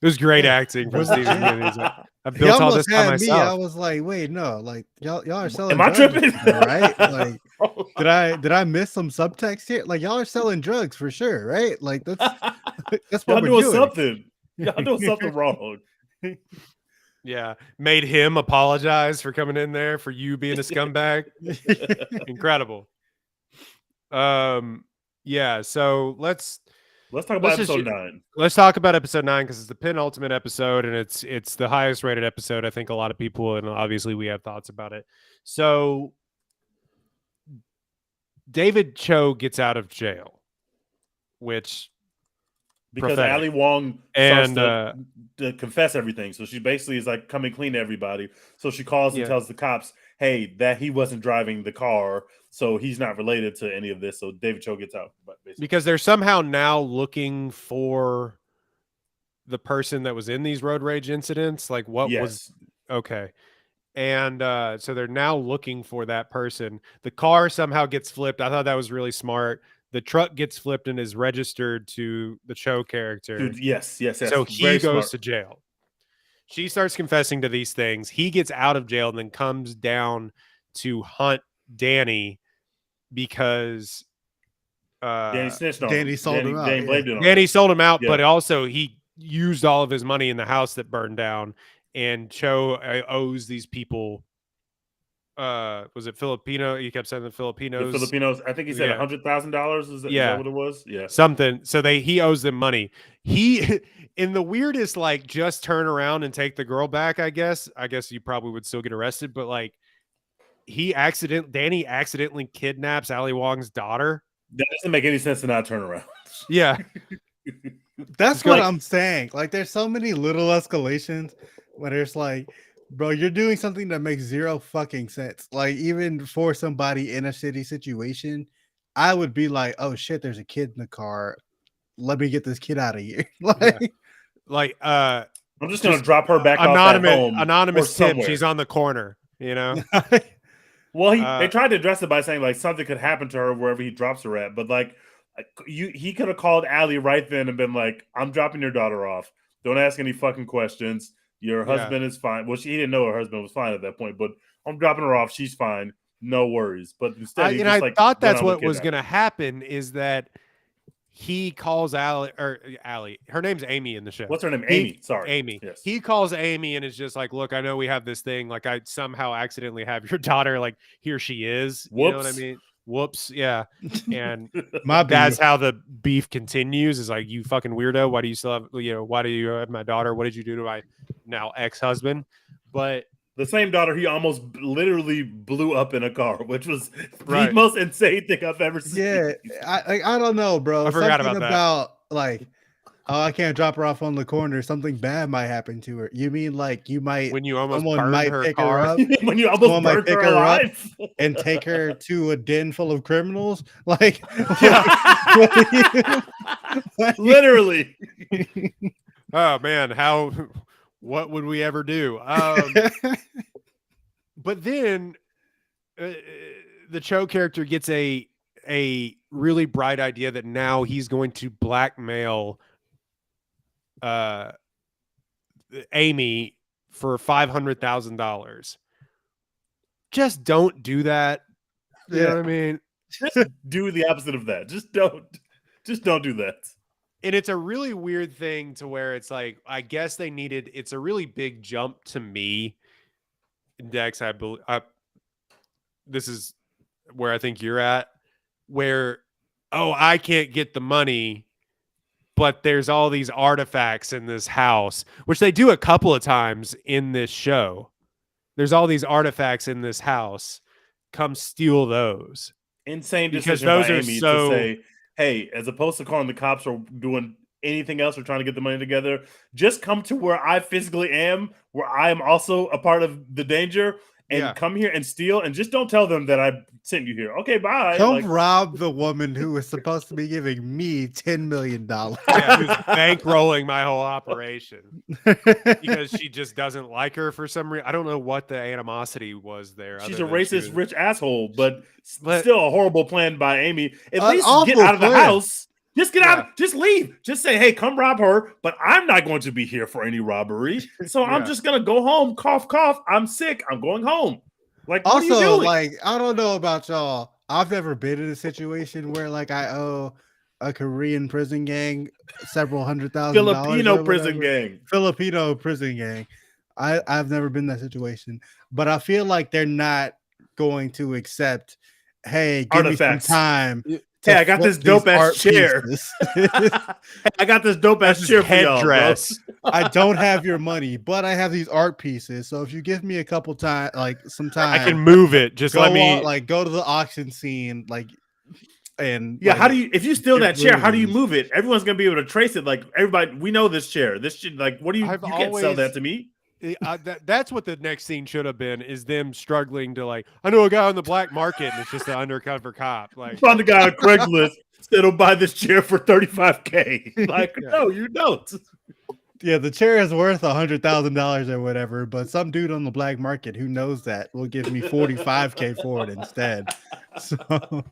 It was great acting from Stephen Yeun. He's like, "I He built all almost this by had me. I myself." was like, wait, no, like y'all are selling. Am I drugs tripping? here, right? Like, did I miss some subtext here? Like, y'all are selling drugs for sure, right? Like that's what Y'all we're doing doing. something. Y'all doing something wrong. Yeah, made him apologize for coming in there for you being a scumbag. Incredible. Yeah. So let's Let's talk about Let's just- episode 9. Let's talk about episode 9 because it's the penultimate episode and it's the highest rated episode. I think a lot of people, and obviously we have thoughts about it. So David Cho gets out of jail, which Because prophetic. Ali Wong starts and to confess everything. So she basically is like coming clean to everybody. So she calls and Yeah. tells the cops, hey, that he wasn't driving the car. So he's not related to any of this. So David Cho gets out. But basically. because they're somehow now looking for the person that was in these road rage incidents. Like what was okay. And so they're now looking for that person. The car somehow gets flipped. I thought that was really smart. the truck gets flipped and is registered to the Cho character. Dude, yes. So he Very goes smart. to jail. She starts confessing to these things. He gets out of jail and then comes down to hunt Danny because Danny snitched on Danny him. sold him out, Danny yeah. blamed it on Danny him. sold him out, Yeah. but also he used all of his money in the house that burned down. And Cho owes these people. Was it Filipino? You kept saying the Filipinos. The Filipinos. I think he said Yeah. $100,000. Is that what it was? Yeah. Something. So he owes them money. He, in the weirdest, like, just turn around and take the girl back. I guess you probably would still get arrested, but like, Danny accidentally kidnaps Ali Wong's daughter. That doesn't make any sense to not turn around. Yeah. That's what I'm saying. Like, there's so many little escalations where it's like, bro, you're doing something that makes zero fucking sense. Like, even for somebody in a shitty situation, I would be like, oh shit, there's a kid in the car. Let me get this kid out of here. I'm just gonna drop her back off at home. Anonymous tip. somewhere. She's on the corner, you know. Well, they tried to address it by saying like something could happen to her wherever he drops her at, but like he could have called Allie right then and been like, "I'm dropping your daughter off. Don't ask any fucking questions. Your husband is fine." Well, he didn't know her husband was fine at that point, but I'm dropping her off. She's fine. No worries. But instead, I thought that's what was going to happen. Is that he calls Allie. Her name's Amy in the show. What's her name? Amy. Sorry, Amy. Yes. He calls Amy and is just like, "Look, I know we have this thing. Like, I somehow accidentally have your daughter. Like, here she is. Whoops. You know what I mean? Whoops. Yeah." And My that's how the beef continues. Is like, you fucking weirdo. Why do you still have? Why do you have my daughter? What did you do to my now ex-husband? But the same daughter he almost literally blew up in a car, which was Right. the most insane thing I've ever seen. Yeah, I don't know, bro. I forgot Something about that. like, oh, I can't drop her off on the corner. Something bad might happen to her. You mean like you might when you almost someone burned might her pick car her up When you almost Someone might burned pick her her up alive. and take her to a den full of criminals? Like, Literally. Oh man, what would we ever do? But then the Cho character gets a really bright idea that now he's going to blackmail Amy for $500,000. Just don't do that. You know what I mean? Just do the opposite of that. Just don't do that. And it's a really weird thing to where it's like, I guess it's a really big jump to me. Dex, I believe this is where I think you're at, where, I can't get the money, but there's all these artifacts in this house, which they do a couple of times in this show. There's all these artifacts in this house. Come steal those. Insane Because decision those by are Amy so- to say, hey, as opposed to calling the cops or doing anything else or trying to get the money together, just come to where I physically am, where I am also a part of the danger, and come here and steal, and just don't tell them that I sent you here. Okay, bye. Come rob the woman who was supposed to be giving me $10 million. Yeah, who's bankrolling my whole operation because she just doesn't like her for some reason. I don't know what the animosity was there. She's a racist, rich asshole, but still a horrible plan by Amy. At An least awful get out of the plan. house. Just get out. Just leave. Just say, hey, come rob her, but I'm not going to be here for any robbery. So I'm just going to go home. Cough, cough. I'm sick. I'm going home. Like, what are you Also, doing? like, I don't know about y'all. I've never been in a situation where like I owe a Korean prison gang several $100,000. Filipino or prison whatever. gang. Filipino prison gang. I've never been in that situation, but I feel like they're not going to accept, hey, give Artifacts. me some time. Hey, I got this dope ass chair. I got this dope ass chair for y'all, headdress. I don't have your money, but I have these art pieces. So if you give me a couple time, like some time, I can move it. Just go let me go to the auction scene, like, and Yeah, like, how do you, if you steal that chair, how do you blues. move it? Everyone's gonna be able to trace it. Like everybody, we know this chair. This shit, like, what do you? I've You can't sell always- that to me. that's what the next scene should have been, is them struggling to like, I know a guy on the black market, and it's just an undercover cop. Like, Found a guy on Craigslist said he'll buy this chair for $35K. Like, no, you don't. Yeah, the chair is worth $100,000 or whatever, but some dude on the black market who knows that will give me $45K for it instead. So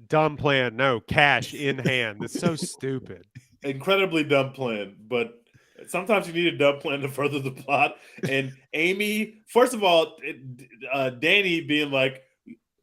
Dumb plan. No, cash in hand. That's so stupid. Incredibly dumb plan, but sometimes you need a dumb plan to further the plot. And Amy, first of all, Danny being like,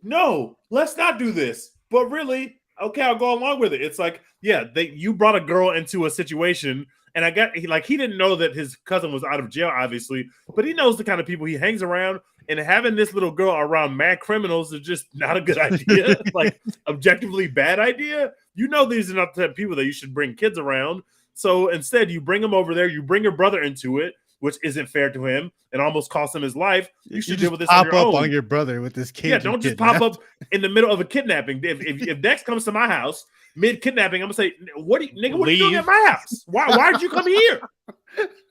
no, let's not do this. But really, okay, I'll go along with it. It's like, yeah, you brought a girl into a situation, and he didn't know that his cousin was out of jail, obviously, but he knows the kind of people he hangs around. And having this little girl around mad criminals is just not a good idea. Like, objectively bad idea. You know, these are not the type of people that you should bring kids around. So instead, you bring him over there. You bring your brother into it, which isn't fair to him and almost cost him his life. You should deal with this on your own. On your brother with this kid. Yeah, don't just pop up in the middle of a kidnapping. If Dex comes to my house mid kidnapping, I'm gonna say, what are you doing at my house? Why did you come here?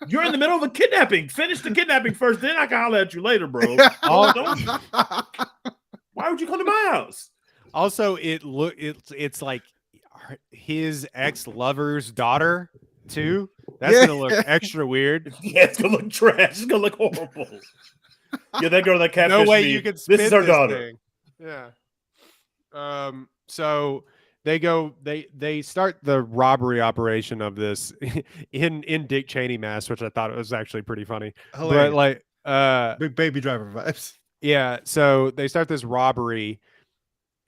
You're in the middle of a kidnapping. Finish the kidnapping first, then I can holler at you later, bro. Why would you come to my house? Also, it's like his ex-lover's daughter too. That's gonna look extra weird. Yeah, it's gonna look trash. It's gonna look horrible. Yeah, that girl that catfished No way me. you can spin This is her daughter. thing. Yeah. So they start the robbery operation of this in Dick Cheney mask, which I thought was actually pretty funny. Hilarious. But like Big Baby Driver vibes. yeah, so they start this robbery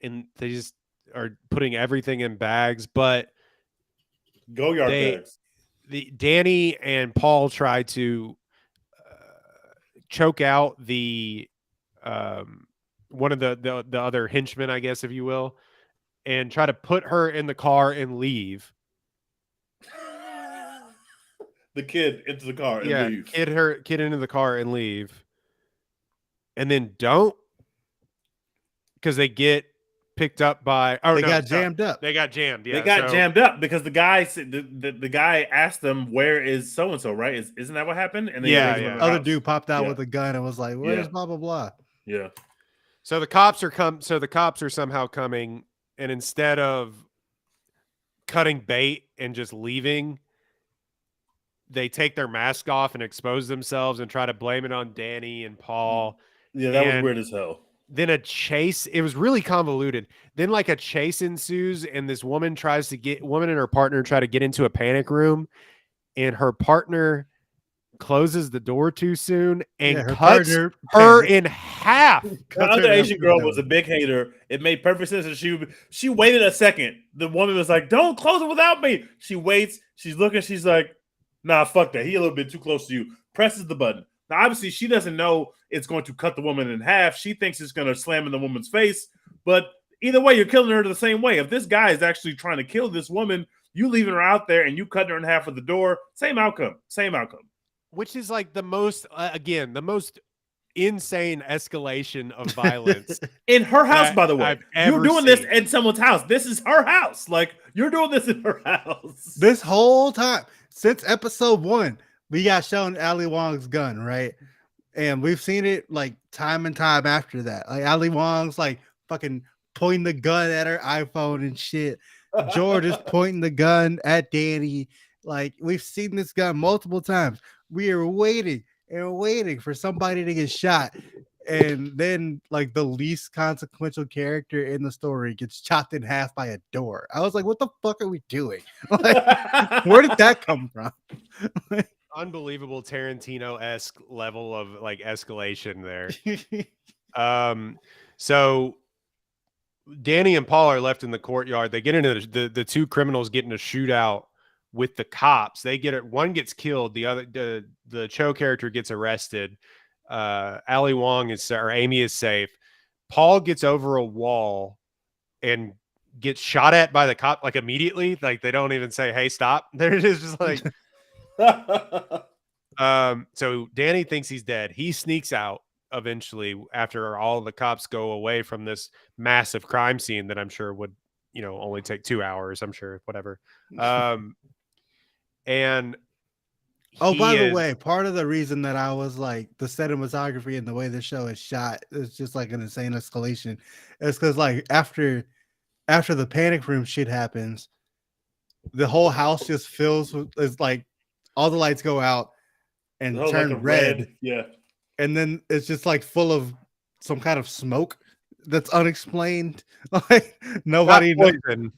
and they just are putting everything in bags, but Go yard bags. Danny and Paul try to choke out the one of the other henchmen, I guess, if you will, and try to put her in the car and leave. The kid into the car and leave. Kid into the car and leave. And then don't, because they get picked up by They got jammed up. They got jammed. Yeah, They got jammed up because the guy said the guy asked them, "Where is so and so?" Right? Isn't that what happened? And yeah. Other dude popped out with a gun and was like, "Where's blah blah blah?" Yeah. So the cops are somehow coming, and instead of cutting bait and just leaving, they take their mask off and expose themselves and try to blame it on Danny and Paul. Yeah, that was weird as hell. Then a chase. It was really convoluted. Then like a chase ensues, and this woman and her partner try to get into a panic room, and her partner closes the door too soon and cuts her in half. The other Asian girl was a big hater. It made perfect sense that she waited a second. The woman was like, "Don't close it without me." She waits. She's looking. She's like, "Nah, fuck that. He a little bit too close to you." Presses the button. Now, obviously, she doesn't know it's going to cut the woman in half. She thinks it's going to slam in the woman's face. But either way, you're killing her the same way. If this guy is actually trying to kill this woman, you leaving her out there and you cutting her in half with the door, same outcome. Same outcome. Which is like the most, the most insane escalation of violence. In her house, by the way. You're doing seen. this in someone's house. This is her house. Like, you're doing this in her house. This whole time, since episode 1, we got shown Ali Wong's gun, right? And we've seen it like time and time after that. Like Ali Wong's like fucking pointing the gun at her iPhone and shit. George is pointing the gun at Danny. Like, we've seen this gun multiple times. We are waiting and waiting for somebody to get shot. And then like the least consequential character in the story gets chopped in half by a door. I was like, what the fuck are we doing? Like, where did that come from? Unbelievable Tarantino-esque level of like escalation there. So Danny and Paul are left in the courtyard. They get into the two criminals get in a shootout with the cops. They get it. One gets killed. The other, the Cho character gets arrested. Ali Wong Amy is safe. Paul gets over a wall and gets shot at by the cop like immediately. Like they don't even say, "Hey, stop." They're just like. So Danny thinks he's dead. He sneaks out eventually after all the cops go away from this massive crime scene that I'm sure would, only take 2 hours. I'm sure, whatever. And by the way, part of the reason that I was like the cinematography and the way the show is shot is just like an insane escalation. It's because like after the panic room shit happens, the whole house just fills with it's like all the lights go out and turn like red. Yeah. And then it's just like full of some kind of smoke. that's unexplained. Like nobody Not knows.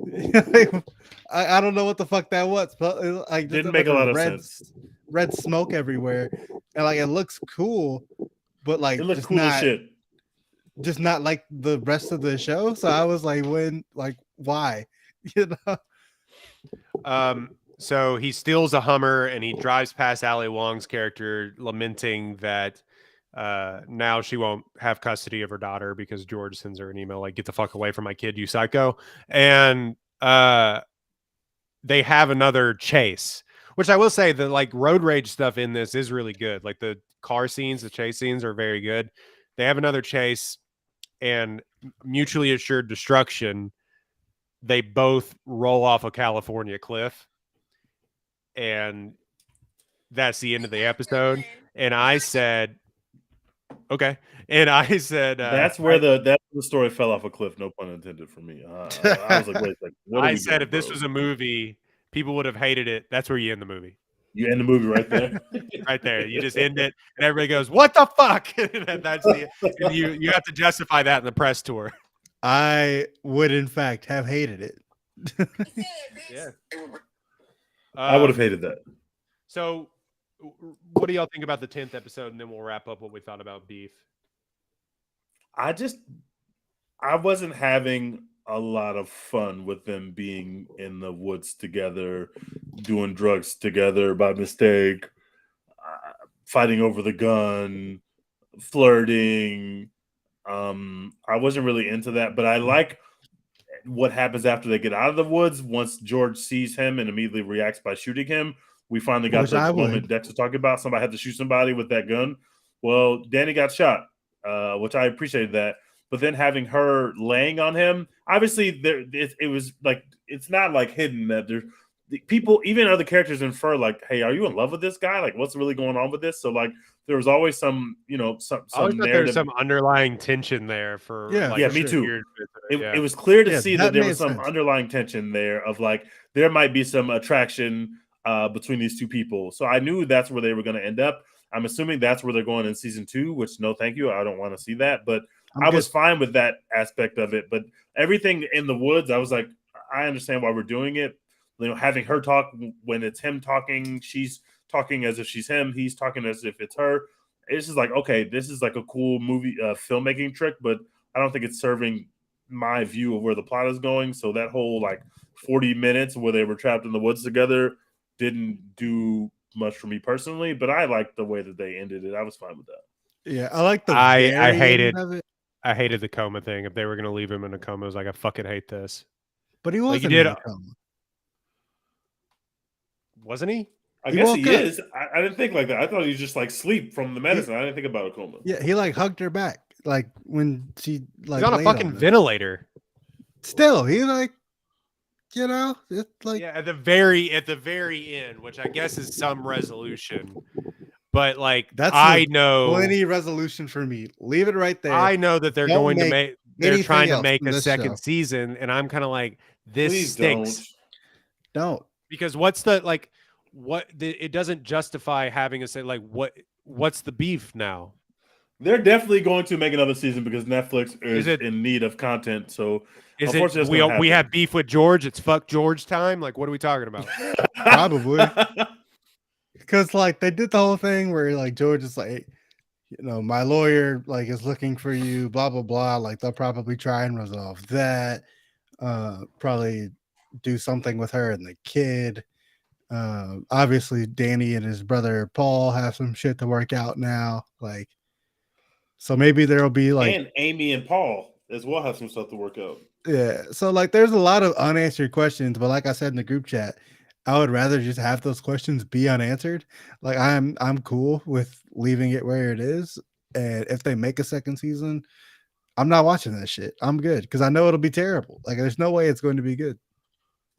poison. I don't know what the fuck that was, but like just Didn't make a bunch lot of of sense. red smoke everywhere, and like it looks cool, but like It looked just cool as not shit. just not like the rest of the show. So I was like, why? You know? So he steals a Hummer and he drives past Ali Wong's character, lamenting that now she won't have custody of her daughter because George sends her an email like, "Get the fuck away from my kid, you psycho!" And they have another chase, which I will say the like road rage stuff in this is really good. Like the car scenes, the chase scenes are very good. They have another chase and mutually assured destruction. They both roll off a California cliff, and that's the end of the episode. And I said, okay. And I said, That's where the story fell off a cliff. No pun intended for me. I was like, wait a second. What are I we said, doing, if this bro? was a movie, people would have hated it. That's where you end the movie. You end the movie right there. Right there. You just end it, and everybody goes, "What the fuck?" And that's the and you have to justify that in the press tour. I would in fact have hated it. Yeah. I would have hated that. So, what do y'all think about the 10th episode, and then we'll wrap up what we thought about Beef. I wasn't having a lot of fun with them being in the woods together, doing drugs together by mistake, fighting over the gun, flirting. I wasn't really into that, but I like what happens after they get out of the woods. Once George sees him and immediately reacts by shooting him, we finally got Which the I moment would. Dexter talking about. Somebody had to shoot somebody with that gun. Well, Danny got shot, which I appreciated that. But then having her laying on him, obviously it was like, it's not like hidden that there's people, even other characters infer like, hey, are you in love with this guy? Like, what's really going on with this? So like, there was always some, some I always thought there was narrative. some underlying tension there for Yeah, Yeah, for me sure. too. Yeah. It was clear to Yeah, see that that there made was some sense. underlying tension there of like, there might be some attraction between these two people. So I knew that's where they were going to end up. I'm assuming that's where they're going in season 2, which no, thank you. I don't want to see that, but I was fine with that aspect of it. But everything in the woods, I was like, I understand why we're doing it. Having her talk when it's him talking, she's talking as if she's him. He's talking as if it's her. It's just like, okay, this is like a cool movie filmmaking trick, but I don't think it's serving my view of where the plot is going. So that whole like 40 minutes where they were trapped in the woods together didn't do much for me personally, but I liked the way that they ended it. I was fine with that. Yeah, I like the I very hated- end of it, I hated the coma thing. If they were going to leave him in a coma, I was like, I fucking hate this. but he Like, wasn't you did in a coma. Wasn't he? I He guess woke he up. is. I didn't think like that. I thought he was just like sleep from the medicine. I didn't think about a coma. Yeah, he like hugged her back, like when she like He's on a laid fucking him. ventilator. Still, he like, it's like Yeah, at the very end, which I guess is some resolution. But like, That's I know, plenty resolution for me. Leave it right there. I know that they're Don't going to make make. They're anything trying to else make from a this second show. season, and I'm kind of like, this Please stinks. don't. Because what's the like? It doesn't justify having a say like what's the beef now? They're definitely going to make another season because Netflix is it- in need of content. So Is unfortunately, it it's we gonna happen. have beef with George? It's fuck George time. Like, what are we talking about? Probably. Because like they did the whole thing where like George is like, my lawyer like is looking for you, blah blah blah. Like they'll probably try and resolve that. Probably do something with her and the kid. Obviously Danny and his brother Paul have some shit to work out now. Like, so maybe there'll be like, and Amy and Paul as well have some stuff to work out. yeah. So like there's a lot of unanswered questions, but like I said in the group chat, I would rather just have those questions be unanswered. Like I'm cool with leaving it where it is. And if they make a second season, I'm not watching that shit. I'm good because I know it'll be terrible. Like there's no way it's going to be good.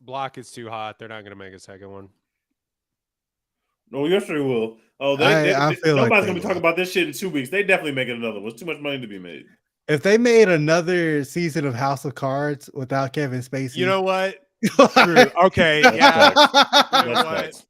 Block is too hot. They're not going to make a second one. No, yes, they will. Oh, I feel like nobody's they gonna be talking will. about this shit in 2 weeks. They definitely making another one. It's too much money to be made. If they made another season of House of Cards without Kevin Spacey, You know what? like- True. Okay, That's yeah. facts. You know That's what? facts.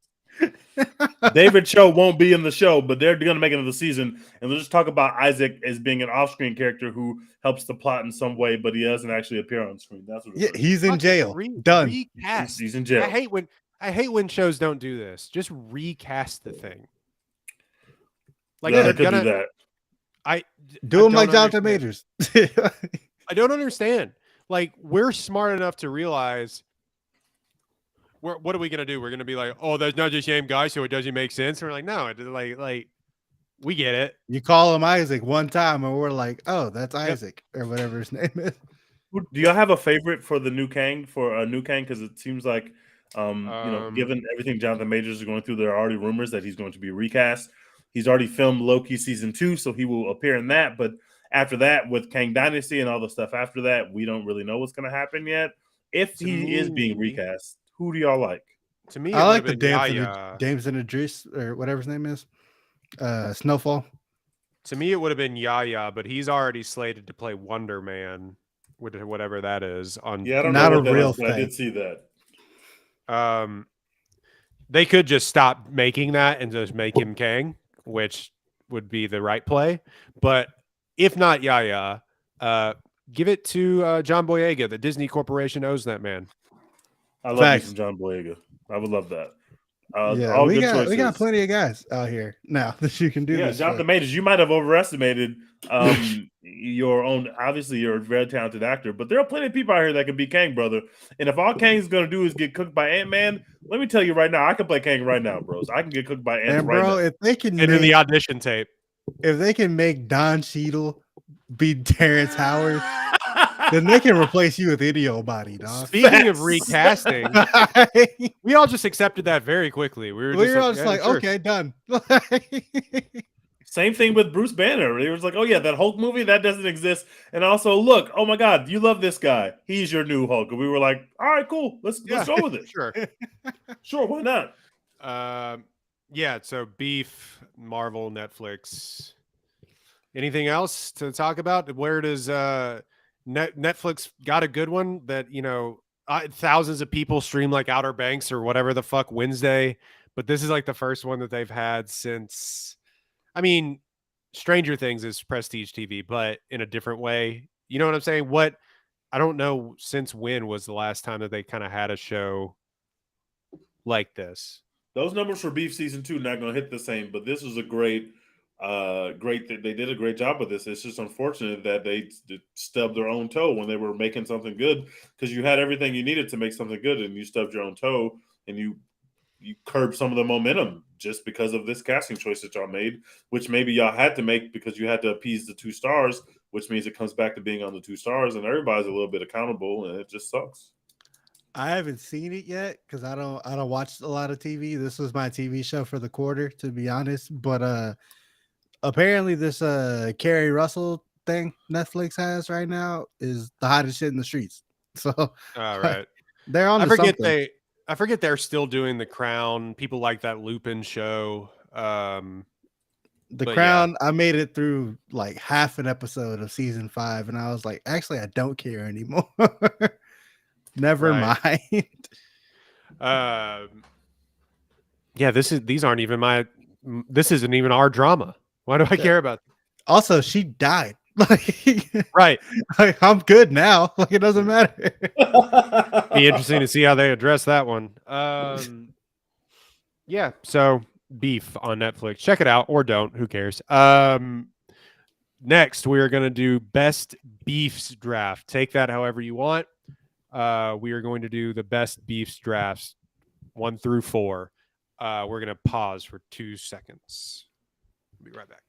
David Cho won't be in the show, but they're going to make another season, and they'll just talk about Isaac as being an off-screen character who helps the plot in some way, but he doesn't actually appear on screen. That's what Yeah, he's in jail. Done. Recast. He's in jail. I hate when shows don't do this. Just recast the thing. Like yeah, they're they could gonna. do that. Do him I like don't Jonathan understand. Majors. I don't understand. Like we're smart enough to realize. What are we gonna do? We're gonna be like, oh, that's not the same guy, so it doesn't make sense. And we're like, no, like we get it. You call him Isaac one time, and we're like, oh, that's Isaac or whatever his name is. Do y'all have a favorite for the new Kang Because it seems like, given everything Jonathan Majors is going through, there are already rumors that he's going to be recast. He's already filmed Loki season 2, so he will appear in that. But after that, with Kang Dynasty and all the stuff after that, we don't really know what's going to happen yet. If he is being recast, who do y'all like? To me, I like the Damson Idris or whatever his name is. Snowfall. To me, it would have been Yaya, but he's already slated to play Wonder Man, whatever that is. On I don't not know a real thing. I did see that. They could just stop making that and just make him Kang, which would be the right play. But if not Yaya, give it to John Boyega. The Disney Corporation owes that man. I love me some John Boyega. I would love that. We got plenty of guys out here now that you can do this. Yeah, Jonathan Majors, you might have overestimated your own. Obviously, you're a very talented actor, but there are plenty of people out here that can be Kang, brother. And if all Kang's going to do is get cooked by Ant-Man, let me tell you right now, I can play Kang right now, bros. I can get cooked by Ant-Man right now. If they can in the audition tape, if they can make Don Cheadle be Terrence Howard, then they can replace you with any old body, dog. Speaking of recasting, we all just accepted that very quickly. We were all just like, sure. Okay, done. Same thing with Bruce Banner. It was like, oh yeah, that Hulk movie, that doesn't exist. And also, look, oh my God, you love this guy. He's your new Hulk. And we were like, all right, cool. Let's go with it. Sure, why not? Yeah, so Beef, Marvel, Netflix. Anything else to talk about? Where does Netflix got a good one that, thousands of people stream like Outer Banks or whatever the fuck Wednesday, but this is like the first one that they've had since, Stranger Things is prestige TV, but in a different way. You know what I'm saying? I don't know since when was the last time that they kind of had a show like this. Those numbers for Beef season 2 not going to hit the same, but this was a great they did a great job with this. It's just unfortunate that they stubbed their own toe when they were making something good, because you had everything you needed to make something good and you stubbed your own toe and you curbed some of the momentum just because of this casting choice that y'all made, which maybe y'all had to make because you had to appease the 2 stars, which means it comes back to being on the 2 stars and everybody's a little bit accountable, and it just sucks. I haven't seen it yet because I don't watch a lot of TV. This was my TV show for the quarter, to be honest. But apparently this Carrie Russell thing Netflix has right now is the hottest shit in the streets. So all right. They're on. I forget they're still doing The Crown. People like that Lupin show. The Crown, yeah. I made it through like half an episode of season 5 and I was like, actually I don't care anymore. Never mind. Yeah, this isn't even our drama. Why do I care about that? Also, she died. Right. I'm good now. It doesn't matter. Be interesting to see how they address that one. Yeah, so Beef on Netflix. Check it out or don't. Who cares? Next, we are going to do Best Beefs draft. Take that however you want. We are going to do the Best Beefs drafts 1 through 4. We're going to pause for 2 seconds. I'll be right back.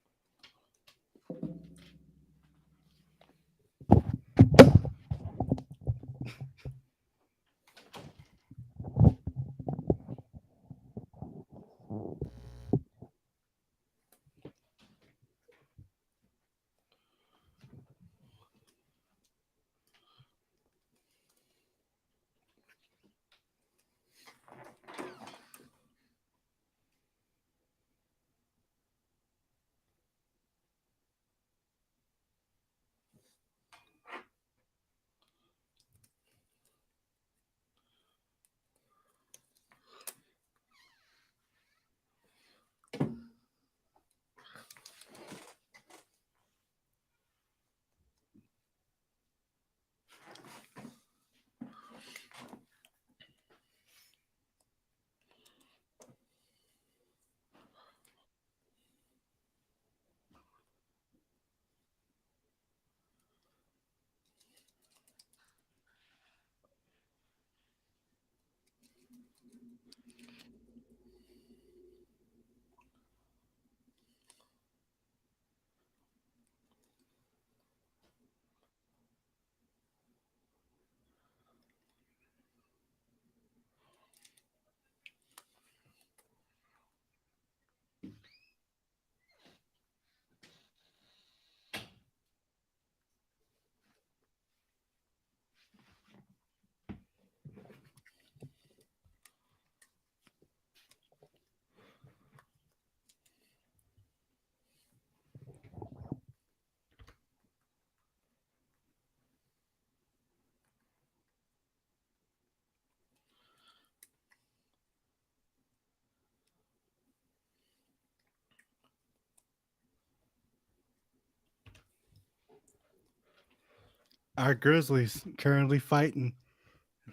Our Grizzlies currently fighting.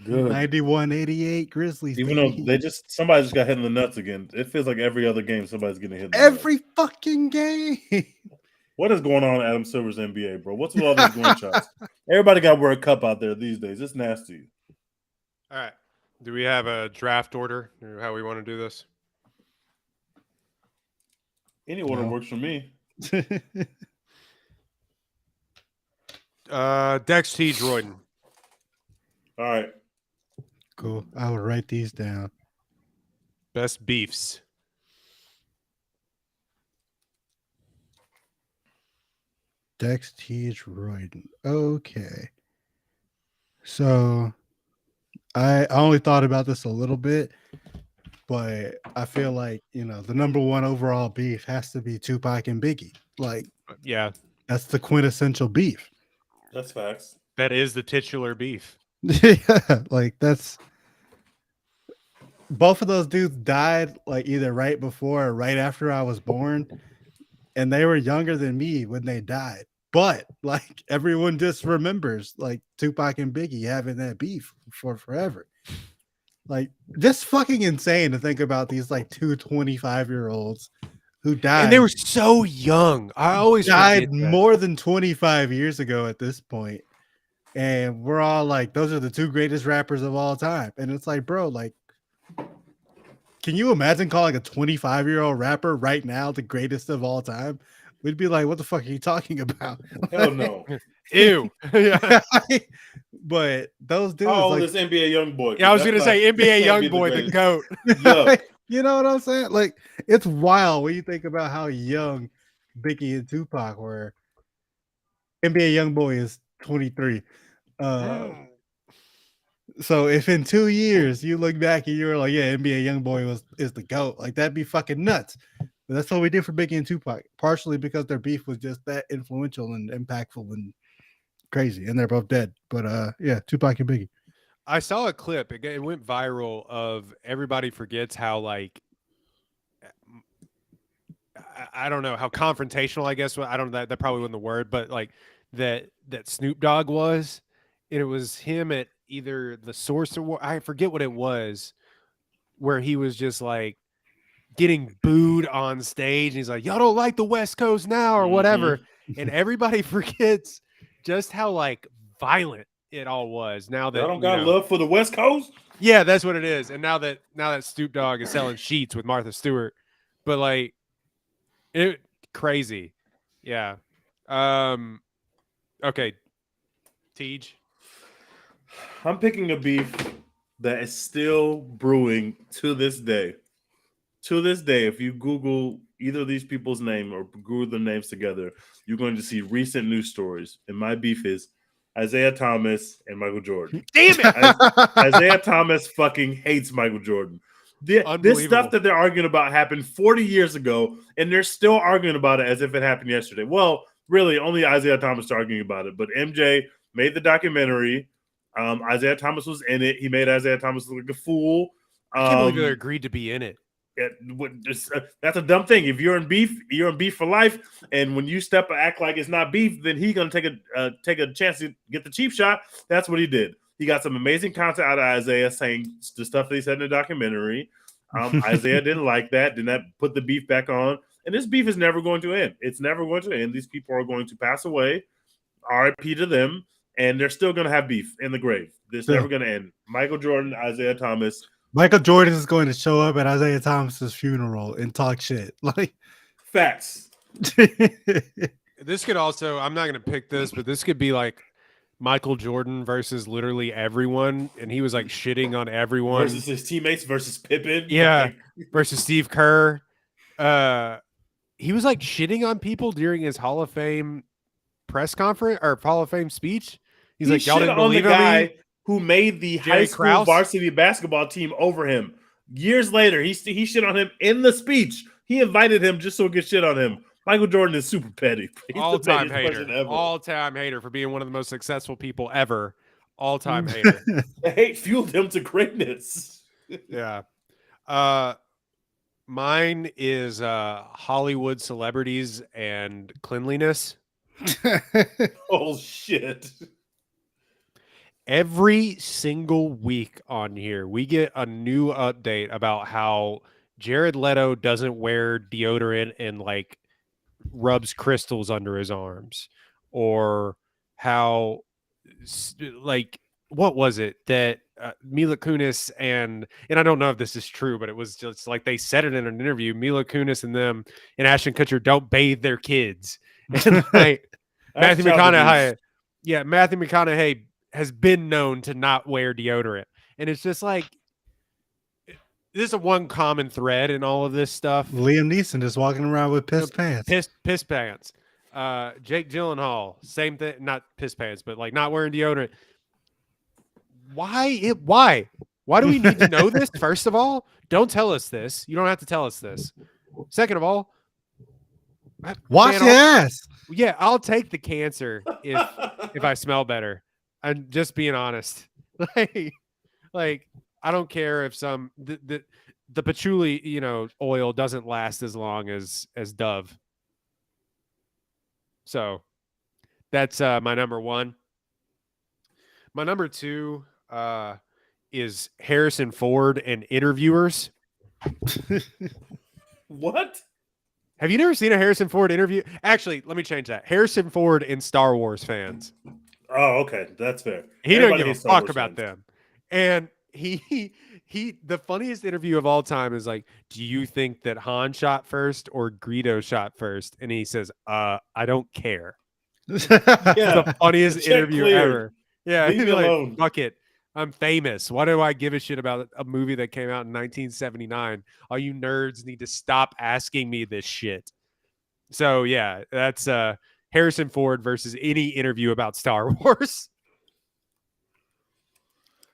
Good. 91-88 Grizzlies. Even baby. though somebody just got hit in the nuts again. It feels like every other game somebody's getting hit in the Every nuts. fucking game. What is going on in Adam Silver's NBA, bro? What's with all these gunshots? Everybody got to wear a cup out there these days. It's nasty. All right. Do we have a draft order or how we want to do this? Any order No. works for me. Dex T. Droyden. All right. Cool. I will write these down. Best beefs. Dex T. Royden. Okay. So I only thought about this a little bit, but I feel like, the number one overall beef has to be Tupac and Biggie. Like, Yeah, that's the quintessential beef. That's facts. that is the titular beef. Yeah, like that's both of those dudes died like either right before or right after I was born, and they were younger than me when they died. But like everyone just remembers like Tupac and Biggie having that beef for forever. Like just fucking insane to think about these like two 25-year-olds who died. And they were so young. I always died forget that. more than 25 years ago at this point. And we're all like, those are the two greatest rappers of all time. And it's like, bro, like, can you imagine calling a 25-year-old rapper right now the greatest of all time? We'd be like, what the fuck are you talking about? Hell no. Ew. Yeah. But those dudes, How old like, is NBA Youngboy? Yeah, I was gonna say NBA can't be Youngboy, the greatest. GOAT. Yuck. you know what I'm saying? Like, it's wild when you think about how young Biggie and Tupac were. NBA Youngboy is 23. So if in 2 years you look back and you're like, yeah, NBA Youngboy is the GOAT, like that'd be fucking nuts. But that's what we did for Biggie and Tupac, partially because their beef was just that influential and impactful and crazy, and they're both dead. But yeah, Tupac and Biggie. I saw a clip. It went viral of everybody forgets how like I don't know how confrontational. I guess I don't know that probably wasn't the word, but like that Snoop Dogg was, and it was him at either the Source or I forget what it was, where he was just like getting booed on stage, and he's like, "Y'all don't like the West Coast now," or whatever, and everybody forgets just how like violent it all was. Now that Y'all don't got love for the West Coast? yeah, that's what it is. And now that Snoop Dogg is selling sheets with Martha Stewart, but like it crazy. Yeah. Okay. Tej. I'm picking a beef that is still brewing to this day. To this day, if you Google either of these people's name or Google their names together, you're going to see recent news stories. And my beef is Isaiah Thomas and Michael Jordan. Damn it. Isaiah Thomas fucking hates Michael Jordan. This stuff that they're arguing about happened 40 years ago, and they're still arguing about it as if it happened yesterday. Well, really, only Isaiah Thomas is arguing about it. But MJ made the documentary. Isaiah Thomas was in it. He made Isaiah Thomas look like a fool. I can't believe they agreed to be in it. That's a dumb thing. If you're in beef, you're in beef for life. And when you act like it's not beef, then he's gonna take a chance to get the cheap shot. That's what he did. He got some amazing content out of Isaiah saying the stuff that he said in the documentary. Isaiah didn't like that. Did not put the beef back on. And this beef is never going to end. It's never going to end. These people are going to pass away. RIP to them. And they're still going to have beef in the grave. It's never going to end. Michael Jordan, Isaiah Thomas. Michael Jordan is going to show up at Isaiah Thomas's funeral and talk shit. Like facts. This could also, I'm not going to pick this, but this could be like Michael Jordan versus literally everyone. And he was like shitting on everyone. Versus his teammates versus Pippen. Yeah. Versus Steve Kerr. He was like shitting on people during his Hall of Fame press conference or Hall of Fame speech. He's like, y'all didn't believe in me. Who made the high school varsity basketball team over him. Years later, he shit on him in the speech. He invited him just so he could shit on him. Michael Jordan is super petty. He's all-time hater. All-time hater for being one of the most successful people ever. All-time hater. The hate fueled him to greatness. Yeah. Mine is Hollywood celebrities and cleanliness. Oh, shit. every single week on here, we get a new update about how Jared Leto doesn't wear deodorant and like rubs crystals under his arms, or how like what was it that Mila Kunis and I don't know if this is true, but it was just like they said it in an interview. Mila Kunis and them and Ashton Kutcher don't bathe their kids, and like That's Matthew child McConaughey, abuse. Matthew McConaughey has been known to not wear deodorant, and it's just like this is one common thread in all of this stuff. Liam Neeson just walking around with piss pants. Piss pants. Jake Gyllenhaal, same thing. Not piss pants, but like not wearing deodorant. Why do we need to know this? First of all, don't tell us this. You don't have to tell us this. Second of all, Wash your ass. Yeah, I'll take the cancer if I smell better. I'm just being honest. Like I don't care if the patchouli, oil doesn't last as long as Dove. So that's my number one. My number two is Harrison Ford and interviewers. What? Have you never seen a Harrison Ford interview? Actually, let me change that. Harrison Ford and Star Wars fans. Oh, okay. That's fair. He Everybody doesn't give a hates Star fuck Wars about fans. them. And he the funniest interview of all time is like, do you think that Han shot first or Greedo shot first? And he says, I don't care. It's the funniest Check interview cleared. ever. Yeah, Leave he's me like, alone. fuck it. I'm famous. Why do I give a shit about a movie that came out in 1979? All you nerds need to stop asking me this shit. So yeah, that's Harrison Ford versus any interview about Star Wars.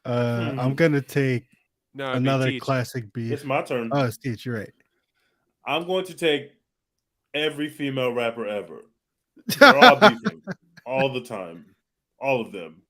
I'm gonna take No, another Teach. classic beef. It's my turn. Oh, it's Teach, you're right. I'm going to take every female rapper ever. They're all beefing all the time. All of them.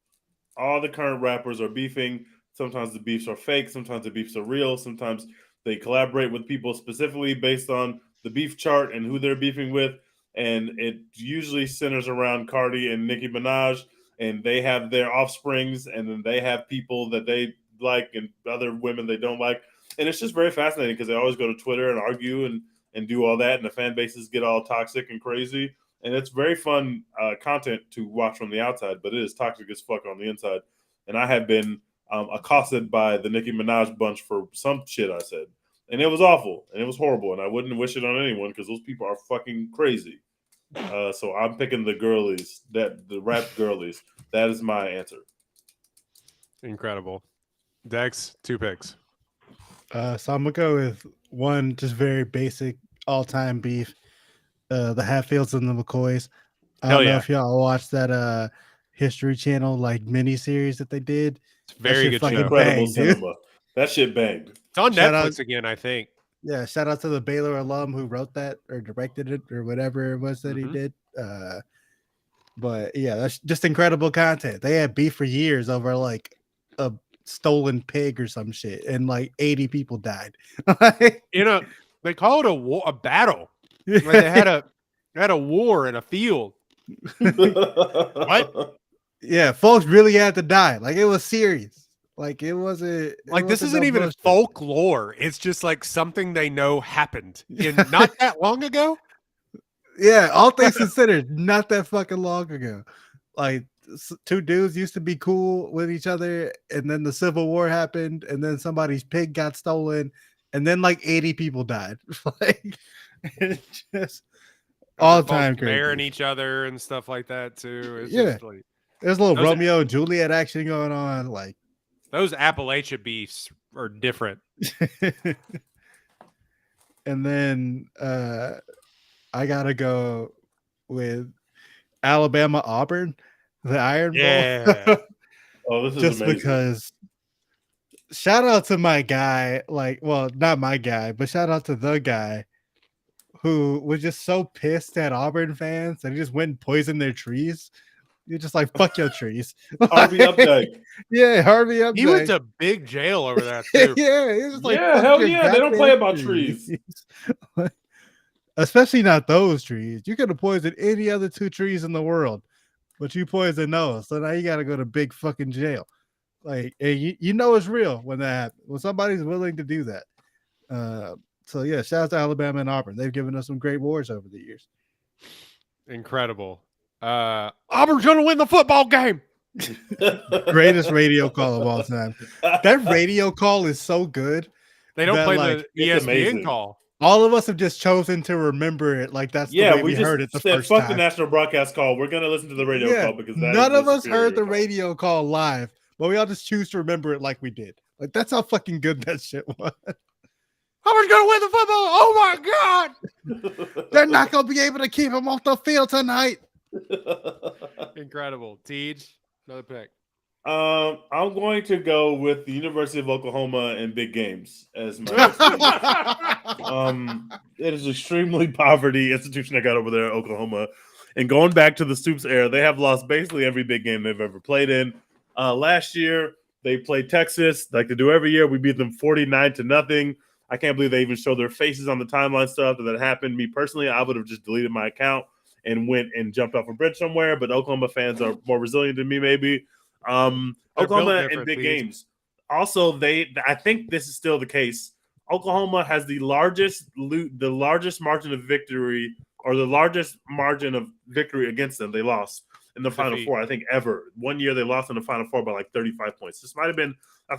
All the current rappers are beefing. Sometimes the beefs are fake. Sometimes the beefs are real. Sometimes they collaborate with people specifically based on the beef chart and who they're beefing with. And it usually centers around Cardi and Nicki Minaj. And they have their offsprings. And then they have people that they like and other women they don't like. And it's just very fascinating because they always go to Twitter and argue and do all that. And the fan bases get all toxic and crazy. And it's very fun content to watch from the outside, but it is toxic as fuck on the inside. And I have been accosted by the Nicki Minaj bunch for some shit I said. And it was awful, and it was horrible, and I wouldn't wish it on anyone because those people are fucking crazy. So I'm picking the girlies, the rap girlies. That is my answer. Incredible. Dex, 2 picks. So I'm gonna go with one just very basic all-time beef. The Hatfields and the McCoys. I don't know if y'all watched that History Channel like mini series that they did. It's very good show. Incredible bang, cinema. That shit banged. It's on Shout Netflix out- again, I think. Yeah, shout out to the Baylor alum who wrote that or directed it or whatever it was that he did. But yeah, that's just incredible content. They had beef for years over like a stolen pig or some shit, and like 80 people died. They call it a battle. Like they had a war in a field. What? Yeah, folks really had to die. Like it was serious. Like it wasn't Like this isn't no even bullshit. folklore. It's just like something they know happened not that long ago. Yeah, all things considered, not that fucking long ago. Like two dudes used to be cool with each other, and then the Civil War happened, and then somebody's pig got stolen, and then like 80 people died. Like it's just all time marrying crazy. each other and stuff like that too. It's Yeah. just like There's a little Those- Romeo and Juliet action going on. Like those Appalachia beefs are different. and then I gotta go with Alabama Auburn, the Iron Bowl. Yeah. Oh, this is Just amazing. because shout out to my guy, like, well, not my guy, but shout out to the guy who was just so pissed at Auburn fans that he just went and poisoned their trees. You're just like, fuck your trees. Harvey Updike. Yeah, Harvey Updike. He went to big jail over that too. Yeah, he was just like, Yeah, fuck hell your yeah, they don't goddamn play about trees. Especially not those trees. You could have poisoned any other two trees in the world. but you poisoned Noah. So now you got to go to big fucking jail. Like, and you know it's real when that happens. When somebody's willing to do that. So yeah, shout out to Alabama and Auburn. They've given us some great wars over the years. Incredible. Auburn's gonna win the football game. Greatest radio call of all time. That radio call is so good. They don't That, play like, the it's ESPN amazing. call. All of us have just chosen to remember it like that's the way we heard it the said, first fuck time. the national broadcast call. We're gonna listen to the radio Yeah, call because that none is of the us heard the superior call. radio call live, but we all just choose to remember it like we did. Like that's how fucking good that shit was. Auburn's gonna win the football. Oh my god! They're not gonna be able to keep him off the field tonight. Incredible. Tej, another pick. I'm going to go with the University of Oklahoma in big games as my team. It is extremely poverty institution I got over there in Oklahoma. And going back to the Stoops era, they have lost basically every big game they've ever played in. Last year, they played Texas like they do every year. We beat them 49-0. I can't believe they even showed their faces on the timeline stuff that happened. Me personally, I would have just deleted my account and went and jumped off a bridge somewhere. But Oklahoma fans are more resilient than me, maybe. Oklahoma in big games. Also, I think this is still the case. Oklahoma has the largest margin of victory, or the largest margin of victory against them. They lost in the Final Four, I think, ever. One year they lost in the Final Four by like 35 points. This might have been the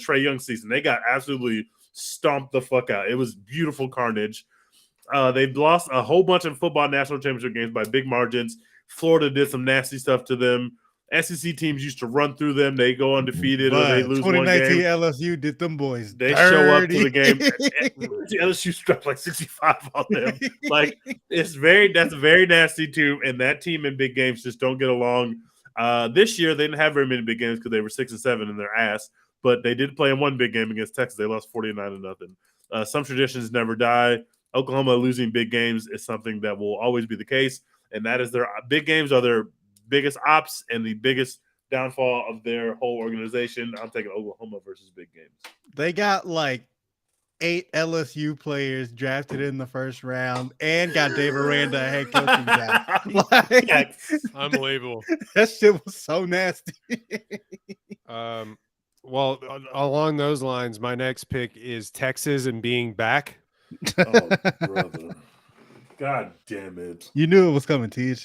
Trae Young season. They got absolutely stomped the fuck out. It was beautiful carnage. They've lost a whole bunch of football national championship games by big margins. Florida did some nasty stuff to them. SEC teams used to run through them. They go undefeated or they lose 2019 one game. LSU did them boys. They show up to the game. LSU struck like 65 on them. Like that's a very nasty team, and that team in big games just don't get along. This year they didn't have very many big games because they were 6-7 in their ass, but they did play in one big game against Texas. They lost 49-0. Some traditions never die. Oklahoma losing big games is something that will always be the case, and that is their big games are their biggest ops and the biggest downfall of their whole organization. I'm taking Oklahoma versus big games. They got like 8 LSU players drafted in the first round and got Dave Aranda a head coaching job. Like, Unbelievable. That shit was so nasty. Well, along those lines, my next pick is Texas and being back. Oh, brother. God damn it. You knew it was coming, Tej.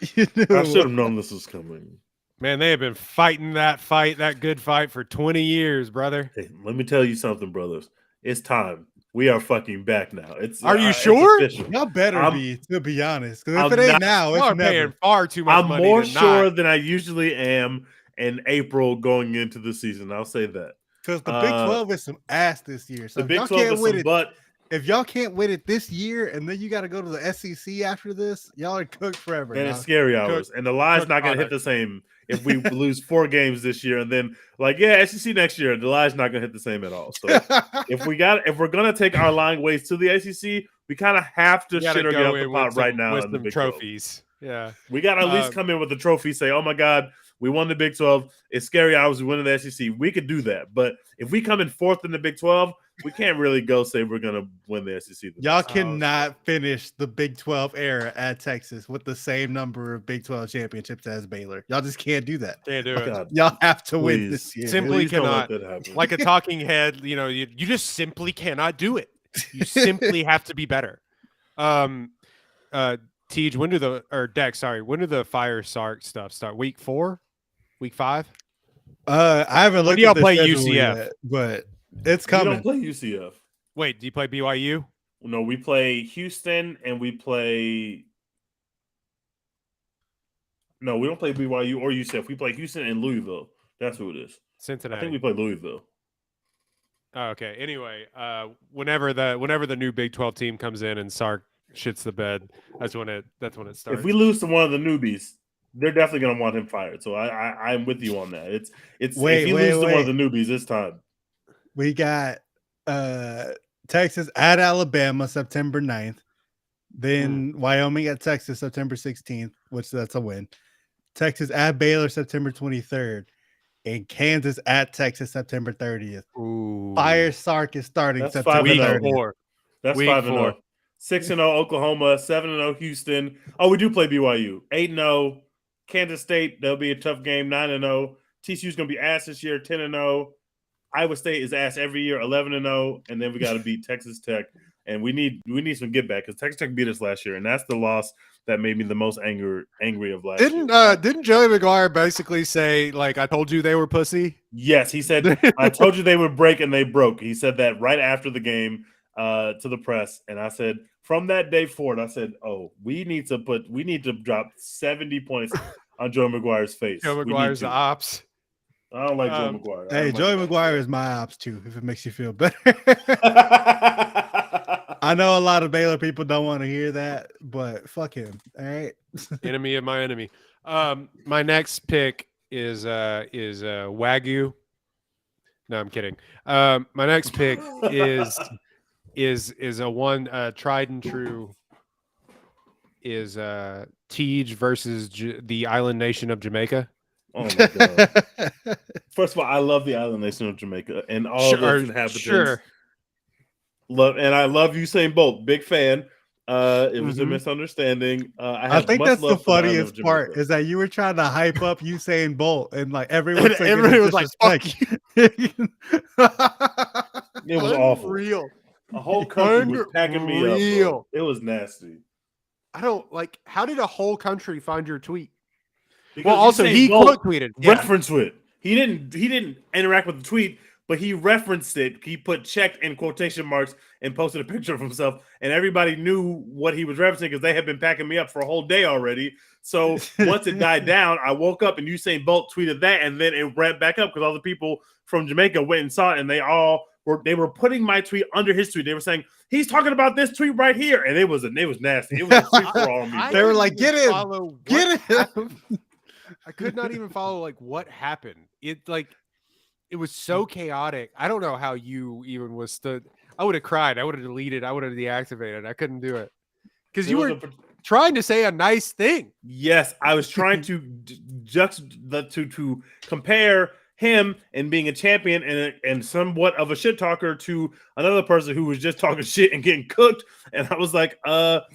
I should have known this was coming. Man, they have been fighting that good fight for 20 years, brother. Hey, let me tell you something, brothers. It's time. We are fucking back now. Are you sure? Y'all better be, to be honest. Because if it ain't now, it's never. Paying far too much money. I'm more sure than I usually am in April going into the season. I'll say that. Because the Big 12 is some ass this year. So the Big 12 is some butt. If y'all can't win it this year, and then you got to go to the SEC after this, y'all are cooked forever. And it's scary hours. And the line's not going to hit the same if we lose 4 games this year. And then, SEC next year, the line's not going to hit the same at all. So if we're going to take our line ways to the SEC, we kind of have to shit or get off the pot right now. With in the some Big trophies. 12. Yeah. We got to at least come in with a trophy, say, oh my God, we won the Big 12. It's scary hours. We win the SEC. We could do that. But if we come in 4th in the Big 12, we can't really go say we're going to win the SEC. Y'all cannot finish the Big 12 era at Texas with the same number of Big 12 championships as Baylor. Y'all just can't do that. Can't do it. God, y'all have to win this year. Simply cannot. Like a talking head, you just simply cannot do it. You simply have to be better. Tej, when do the Fire Sark stuff start? Week 4? Week 5? I haven't looked at y'all play UCF yet, but it's coming. We don't play UCF. Wait, do you play BYU? No, we play Houston and we play. No, we don't play BYU or UCF. We play Houston and Louisville. That's who it is. Cincinnati. I think we play Louisville. Oh, okay. Anyway, whenever the new Big 12 team comes in and Sark shits the bed, that's when it starts. If we lose to one of the newbies, they're definitely going to want him fired. So I'm with you on that. It's if he loses to one of the newbies, it's time. We got Texas at Alabama September 9th. Then Wyoming at Texas September 16th, which that's a win. Texas at Baylor September 23rd. And Kansas at Texas September 30th. Ooh. Fire Sark is starting that's September 5-0. 30th. That's 5-0. 6-0 Oklahoma, 7-0 Houston. Oh, we do play BYU. 8-0 Kansas State, that'll be a tough game, 9-0. TCU's going to be ass this year, 10-0. Iowa State is ass every year, 11-0. And then we got to beat Texas Tech. And we need some get back because Texas Tech beat us last year. And that's the loss that made me the most angry of last year. Didn't Joey McGuire basically say, like, I told you they were pussy? Yes, he said, I told you they would break and they broke. He said that right after the game to the press. And I said, from that day forward, I said, oh, we need to drop 70 points on Joey McGuire's face. Joe McGuire's the ops. I don't like Joey McGuire. Hey, Joey McGuire is my ops too, if it makes you feel better. I know a lot of Baylor people don't want to hear that, but fuck him. All right. Enemy of my enemy. My next pick is Wagyu. No, I'm kidding. My next pick is a one tried and true is Tej versus the island nation of Jamaica. Oh my god! First of all, I love the island nation of Jamaica and all of its inhabitants. Sure. I love Usain Bolt. Big fan. It was a misunderstanding. I think that's the funniest part is that you were trying to hype up Usain Bolt and like everyone was like, "Fuck you." It was awful. Real. A whole country was packing me up. Bro. It was nasty. I don't like. How did a whole country find your tweet? Because well, also he quote tweeted reference it. He didn't interact with the tweet, but he referenced it. He put checked in quotation marks and posted a picture of himself, and everybody knew what he was referencing because they had been packing me up for a whole day already. So once it died down, I woke up and Usain Bolt tweeted that, and then it ramped back up because all the people from Jamaica went and saw it, and they were putting my tweet under his tweet. They were saying he's talking about this tweet right here, and it was nasty. It was a free for all. They were like, "Get him, get him." I could not even follow like what happened. It was so chaotic. I don't know how you even withstood. I would have cried. I would have deleted. I would have deactivated. I couldn't do it because you were trying to say a nice thing. Yes, I was trying to to compare him and being a champion and somewhat of a shit talker to another person who was just talking shit and getting cooked. And I was like,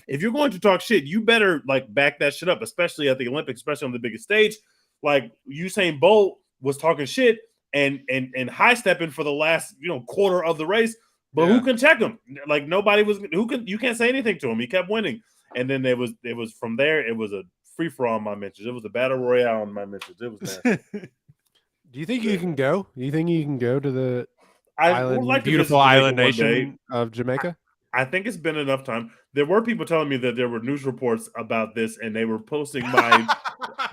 if you're going to talk shit, you better like back that shit up, especially at the Olympics, especially on the biggest stage. Like Usain Bolt was talking shit and high stepping for the last quarter of the race, but who can check him? Like nobody was. You can't say anything to him. He kept winning, and then it was from there. It was a free for all on my mentions. It was a battle royale on my mentions. It was nasty. Do you think you can go? Do you think you can go to the like beautiful island nation of Jamaica? I think it's been enough time. There were people telling me that there were news reports about this, and they were posting my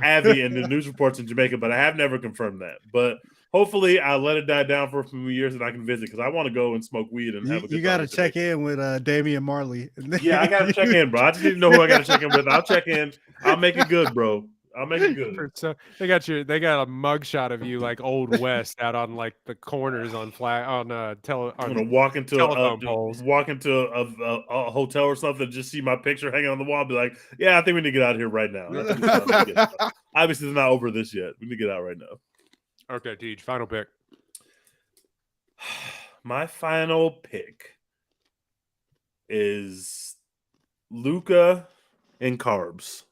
Abby and the news reports in Jamaica, but I have never confirmed that. But hopefully, I'll let it die down for a few years, and I can visit because I want to go and smoke weed and have a good time. You got to check in with Damian Marley. Yeah, I got to check in, bro. I just need to know who I got to check in with. I'll check in. I'll make it good, bro. I'll make it good. So they got a mugshot of you like Old West out on like the corners on I'm gonna walk into telephone poles. Walk into a hotel or something, just see my picture hanging on the wall, be like, yeah, I think we need to get out of here right now. Obviously, it's not over this yet. We need to get out right now. Okay, Tej, final pick. My final pick is Luka and carbs.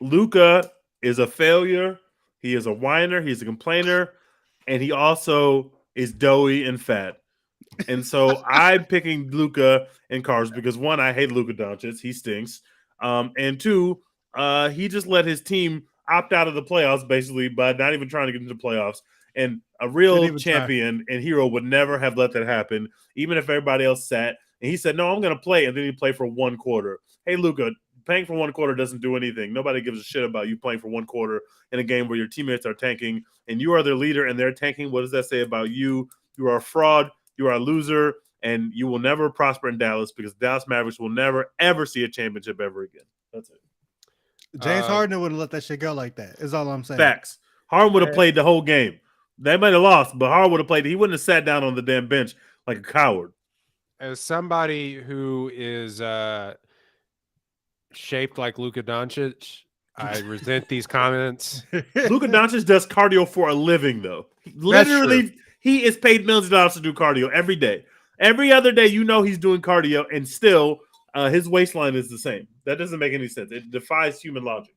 Luka is a failure. He is a whiner. He's a complainer, and he also is doughy and fat. And so I'm picking Luka and carbs because one, I hate Luka Doncic. He stinks. And two, he just let his team opt out of the playoffs basically by not even trying to get into the playoffs. And a real champion and hero would never have let that happen, even if everybody else sat. And he said, no, I'm going to play. And then he played for one quarter. Hey, Luka, playing for one quarter doesn't do anything. Nobody gives a shit about you playing for one quarter in a game where your teammates are tanking and you are their leader and they're tanking. What does that say about you? You are a fraud. You are a loser. And you will never prosper in Dallas because Dallas Mavericks will never, ever see a championship ever again. That's it. James Harden wouldn't let that shit go like that. Is all I'm saying. Facts. Harden would have played the whole game. They might have lost, but Harden would have played. He wouldn't have sat down on the damn bench like a coward. As somebody who is shaped like Luka Doncic, I resent these comments. Luka Doncic does cardio for a living, though. Literally, he is paid millions of dollars to do cardio every day. Every other day, he's doing cardio, and still, His waistline is the same. That doesn't make any sense. It defies human logic.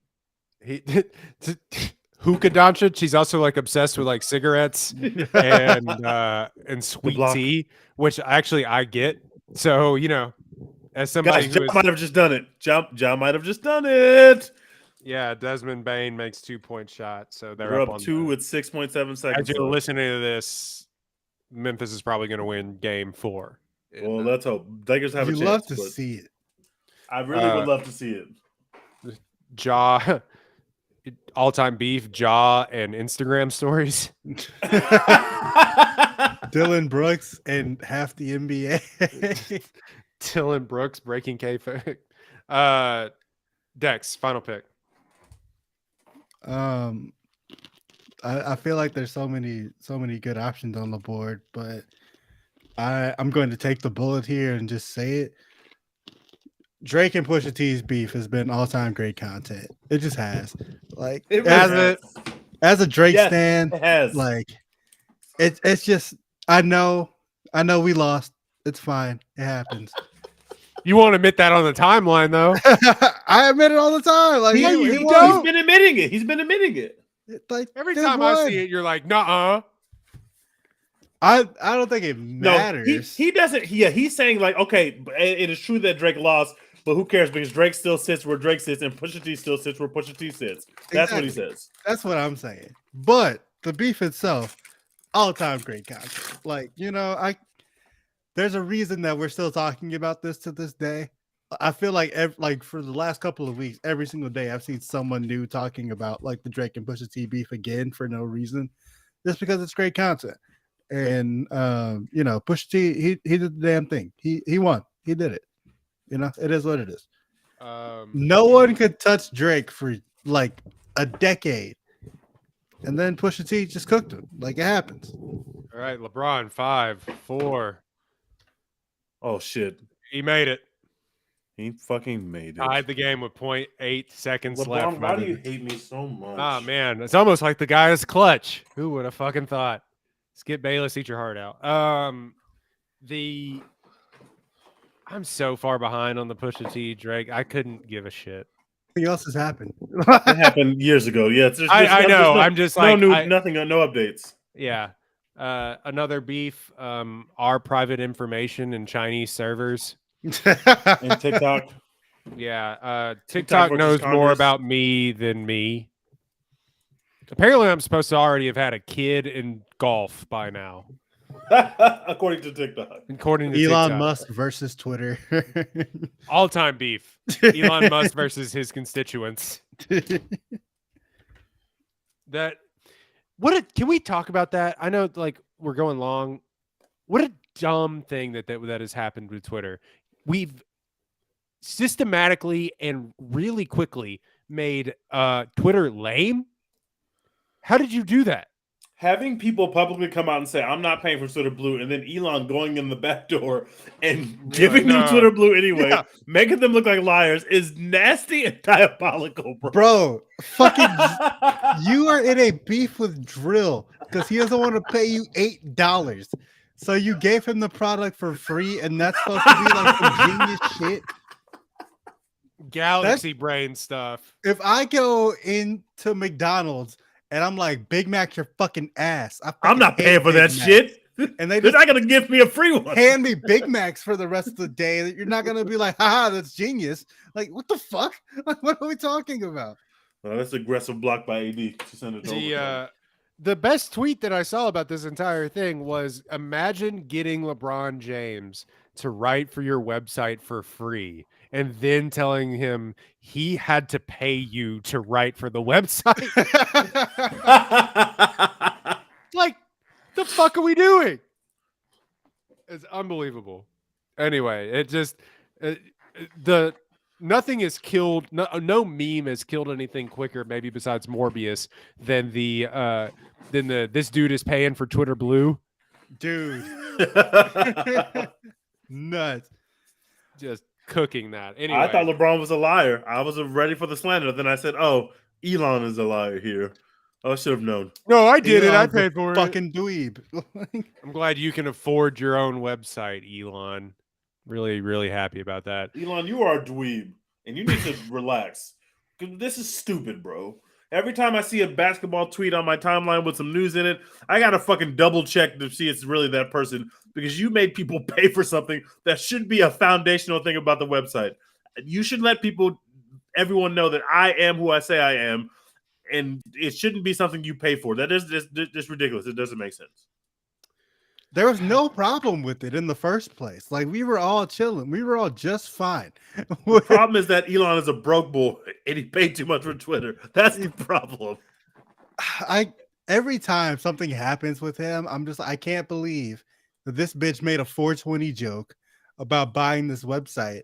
Luka Doncic, he's also like obsessed with like cigarettes and sweet block. tea, which actually I get. So, you know, as somebody Guys, who John is, might have just done it. John might have just done it. yeah, Desmond Bain makes 2-point shot. So they're We're up up on 2 the, with 6.7 as seconds. you're left. listening to this, Memphis is probably going to win game 4. Well, let's hope. Lakers have a You chance. love to but see it. I really would love to see it. Jaw, all-time beef, Jaw, and Instagram stories. Dylan Brooks and half the NBA. Dylan Brooks breaking kayfabe. Dex, final pick. I feel like there's so many good options on the board, but I'm going to take the bullet here and just say it. Drake and Pusha T's beef has been all-time great content. It just has. Like It really Has has. as a Drake Yes, stan, It has. like it's just I know we lost. It's fine. It happens. You won't admit that on the timeline, though. I admit it all the time. Like He he he's won. been admitting it. He's been admitting it. Like Every they time I won. see it, you're like, nuh-uh. I don't think it No, matters. he doesn't. Yeah, he's saying like, okay, it is true that Drake lost, but who cares? Because Drake still sits where Drake sits, and Pusha T still sits where Pusha T sits. That's what he Exactly. says. That's what I'm saying. But the beef itself, all-time great content. Like, you know, there's a reason that we're still talking about this to this day. I feel like like for the last couple of weeks, every single day I've seen someone new talking about like the Drake and Pusha T beef again for no reason, just because it's great content. And you know, Pusha T, he did the damn thing. He won. He did it. You know, it is what it is. No one could touch Drake for like a decade, and then Pusha T just cooked him. Like it happens. All right, LeBron, 5, 4. Oh shit, He made it. he fucking made it. Tied the game with 0.8 seconds left. LeBron, why do you hate me so much? Ah, man. It's almost like the guy is clutch. Who would have fucking thought? Skip Bayless, eat your heart out. I'm so far behind on the Pusha T Drake. I couldn't give a shit. Nothing else has happened. That happened years ago. Yeah, I know. I'm just like, nothing, no updates. yeah. Another beef. Our private information in Chinese servers. And TikTok. Yeah. TikTok TikTok knows versus more Congress. about me than me. Apparently, I'm supposed to already have had a kid in golf by now, According to TikTok. according to Elon TikTok. Musk versus Twitter. All-time beef. Elon Musk versus his constituents. Can we talk about that? I know like we're going long. What a dumb thing that has happened with Twitter. We've systematically and really quickly made Twitter lame. How did you do that? Having people publicly come out and say, I'm not paying for Twitter Blue, and then Elon going in the back door and giving them no. Twitter Blue anyway, Yeah. making them look like liars is nasty and diabolical, bro. Bro, fucking you are in a beef with Drill because he doesn't want to pay you $8. So you gave him the product for free, and that's supposed to be like some genius shit. Galaxy brain stuff. If I go into McDonald's and I'm like, Big Mac your fucking ass. I'm not paying for that shit. And they They're just not going to give me a free one. hand me Big Macs for the rest of the day. That you're not gonna be like, haha, that's genius. Like, what the fuck? Like, what are we talking about? Well, that's aggressive block by AD. To send it over. The best tweet that I saw about this entire thing was imagine getting LeBron James to write for your website for free and then telling him he had to pay you to write for the website. Like, the fuck are we doing? It's unbelievable. Anyway, it just nothing has killed. No meme has killed anything quicker, maybe besides Morbius, than this dude is paying for Twitter Blue. Dude. Nuts. Just cooking that. Anyway, I thought LeBron was a liar. I was ready for the slander. Then I said, "Oh, Elon is a liar here." I should have known. no, I did it. I Elon's a paid for it. fucking dweeb. I'm glad you can afford your own website, Elon. Really, really happy about that. Elon, you are a dweeb, and you need to relax. 'Cause this is stupid, bro. Every time I see a basketball tweet on my timeline with some news in it, I gotta fucking double check to see it's really that person, because you made people pay for something that should be a foundational thing about the website. You should let everyone know that I am who I say I am, and it shouldn't be something you pay for. That is just ridiculous. It doesn't make sense. There was no problem with it in the first place. Like, we were all chilling. We were all just fine. The problem is that Elon is a broke boy and he paid too much for Twitter. That's the problem. Every time something happens with him, I'm just, I can't believe that this bitch made a 420 joke about buying this website.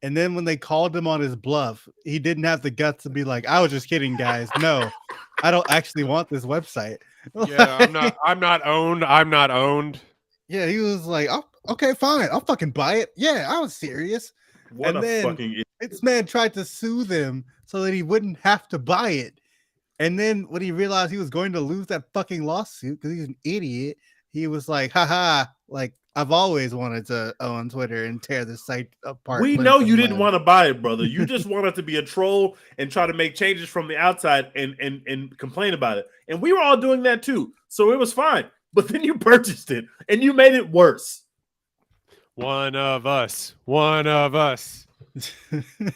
And then when they called him on his bluff, he didn't have the guts to be like, I was just kidding, guys. No, I don't actually want this website. Yeah, I'm not owned. Yeah, he was like, oh, okay, fine. I'll fucking buy it. Yeah, I was serious. What And a then fucking idiot. this man tried to soothe him so that he wouldn't have to buy it. And then when he realized he was going to lose that fucking lawsuit because he's an idiot, he was like, haha, like, I've always wanted to own Twitter and tear this site apart. We know you didn't want to buy it, brother. You just wanted to be a troll and try to make changes from the outside and complain about it. And we were all doing that too. So it was fine. But then you purchased it and you made it worse. One of us. One of us.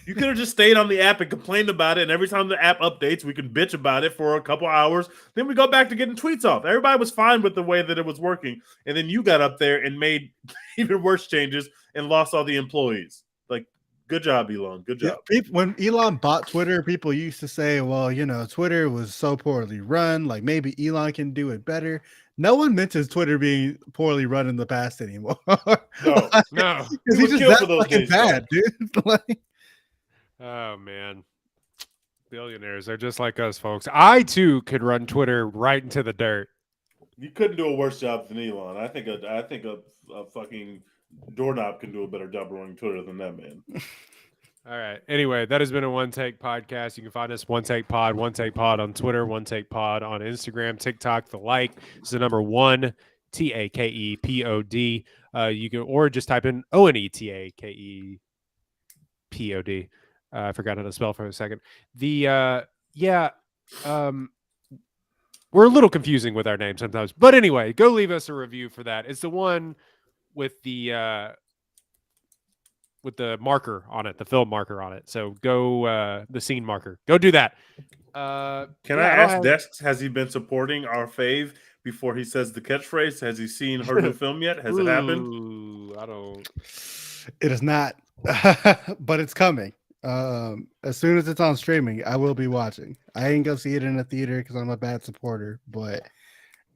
You could have just stayed on the app and complained about it. And every time the app updates, we can bitch about it for a couple hours. Then we go back to getting tweets off. Everybody was fine with the way that it was working. And then you got up there and made even worse changes and lost all the employees. Like, good job, Elon. Good job. Yeah, when Elon bought Twitter, people used to say, well, you know, Twitter was so poorly run. Like, maybe Elon can do it better. No one mentions Twitter being poorly run in the past anymore. No. No. Because he's just that fucking bad, dude. Like, Oh, man. Billionaires are just like us, folks. I, too, could run Twitter right into the dirt. You couldn't do a worse job than Elon. I think a fucking doorknob can do a better job running Twitter than that man. All right. Anyway, that has been a One Take podcast. You can find us One Take Pod on Twitter, One Take Pod on Instagram, TikTok, the like. It's the number 1 TAKEPOD. You can, or just type in ONETAKEPOD. I forgot how to spell for a second. We're a little confusing with our name sometimes. But anyway, go leave us a review for that. It's the one with the marker on it, the film marker on it. So go the scene marker. Go do that. Can I ask Dex, has he been supporting our fave before he says the catchphrase? Has he seen her new film yet? Has it happened? I don't. it is not, but it's coming. As soon as it's on streaming, I will be watching. I ain't go see it in a theater because I'm a bad supporter, but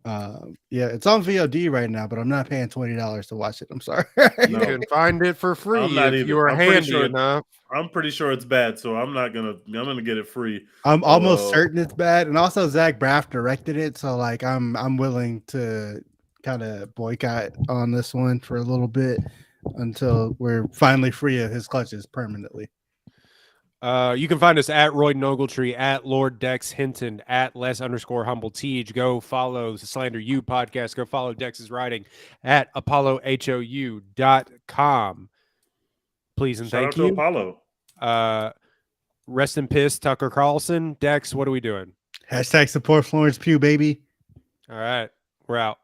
yeah, it's on VOD right now, but I'm not paying $20 to watch it. I'm sorry. You can find it for free if you are handy enough. I'm pretty sure it's bad, so I'm gonna get it free. I'm almost certain it's bad, and also Zach Braff directed it, so like I'm willing to kind of boycott on this one for a little bit until we're finally free of his clutches permanently. You can find us at Roy Ogletree, at Lord Dex Hinton, at Les_Humble Go follow the Slander U podcast. Go follow Dex's writing at ApolloHOU.com. Please and thank you. Apollo. Rest in piss, Tucker Carlson. Dex, what are we doing? # support Florence Pugh, baby. All right, we're out.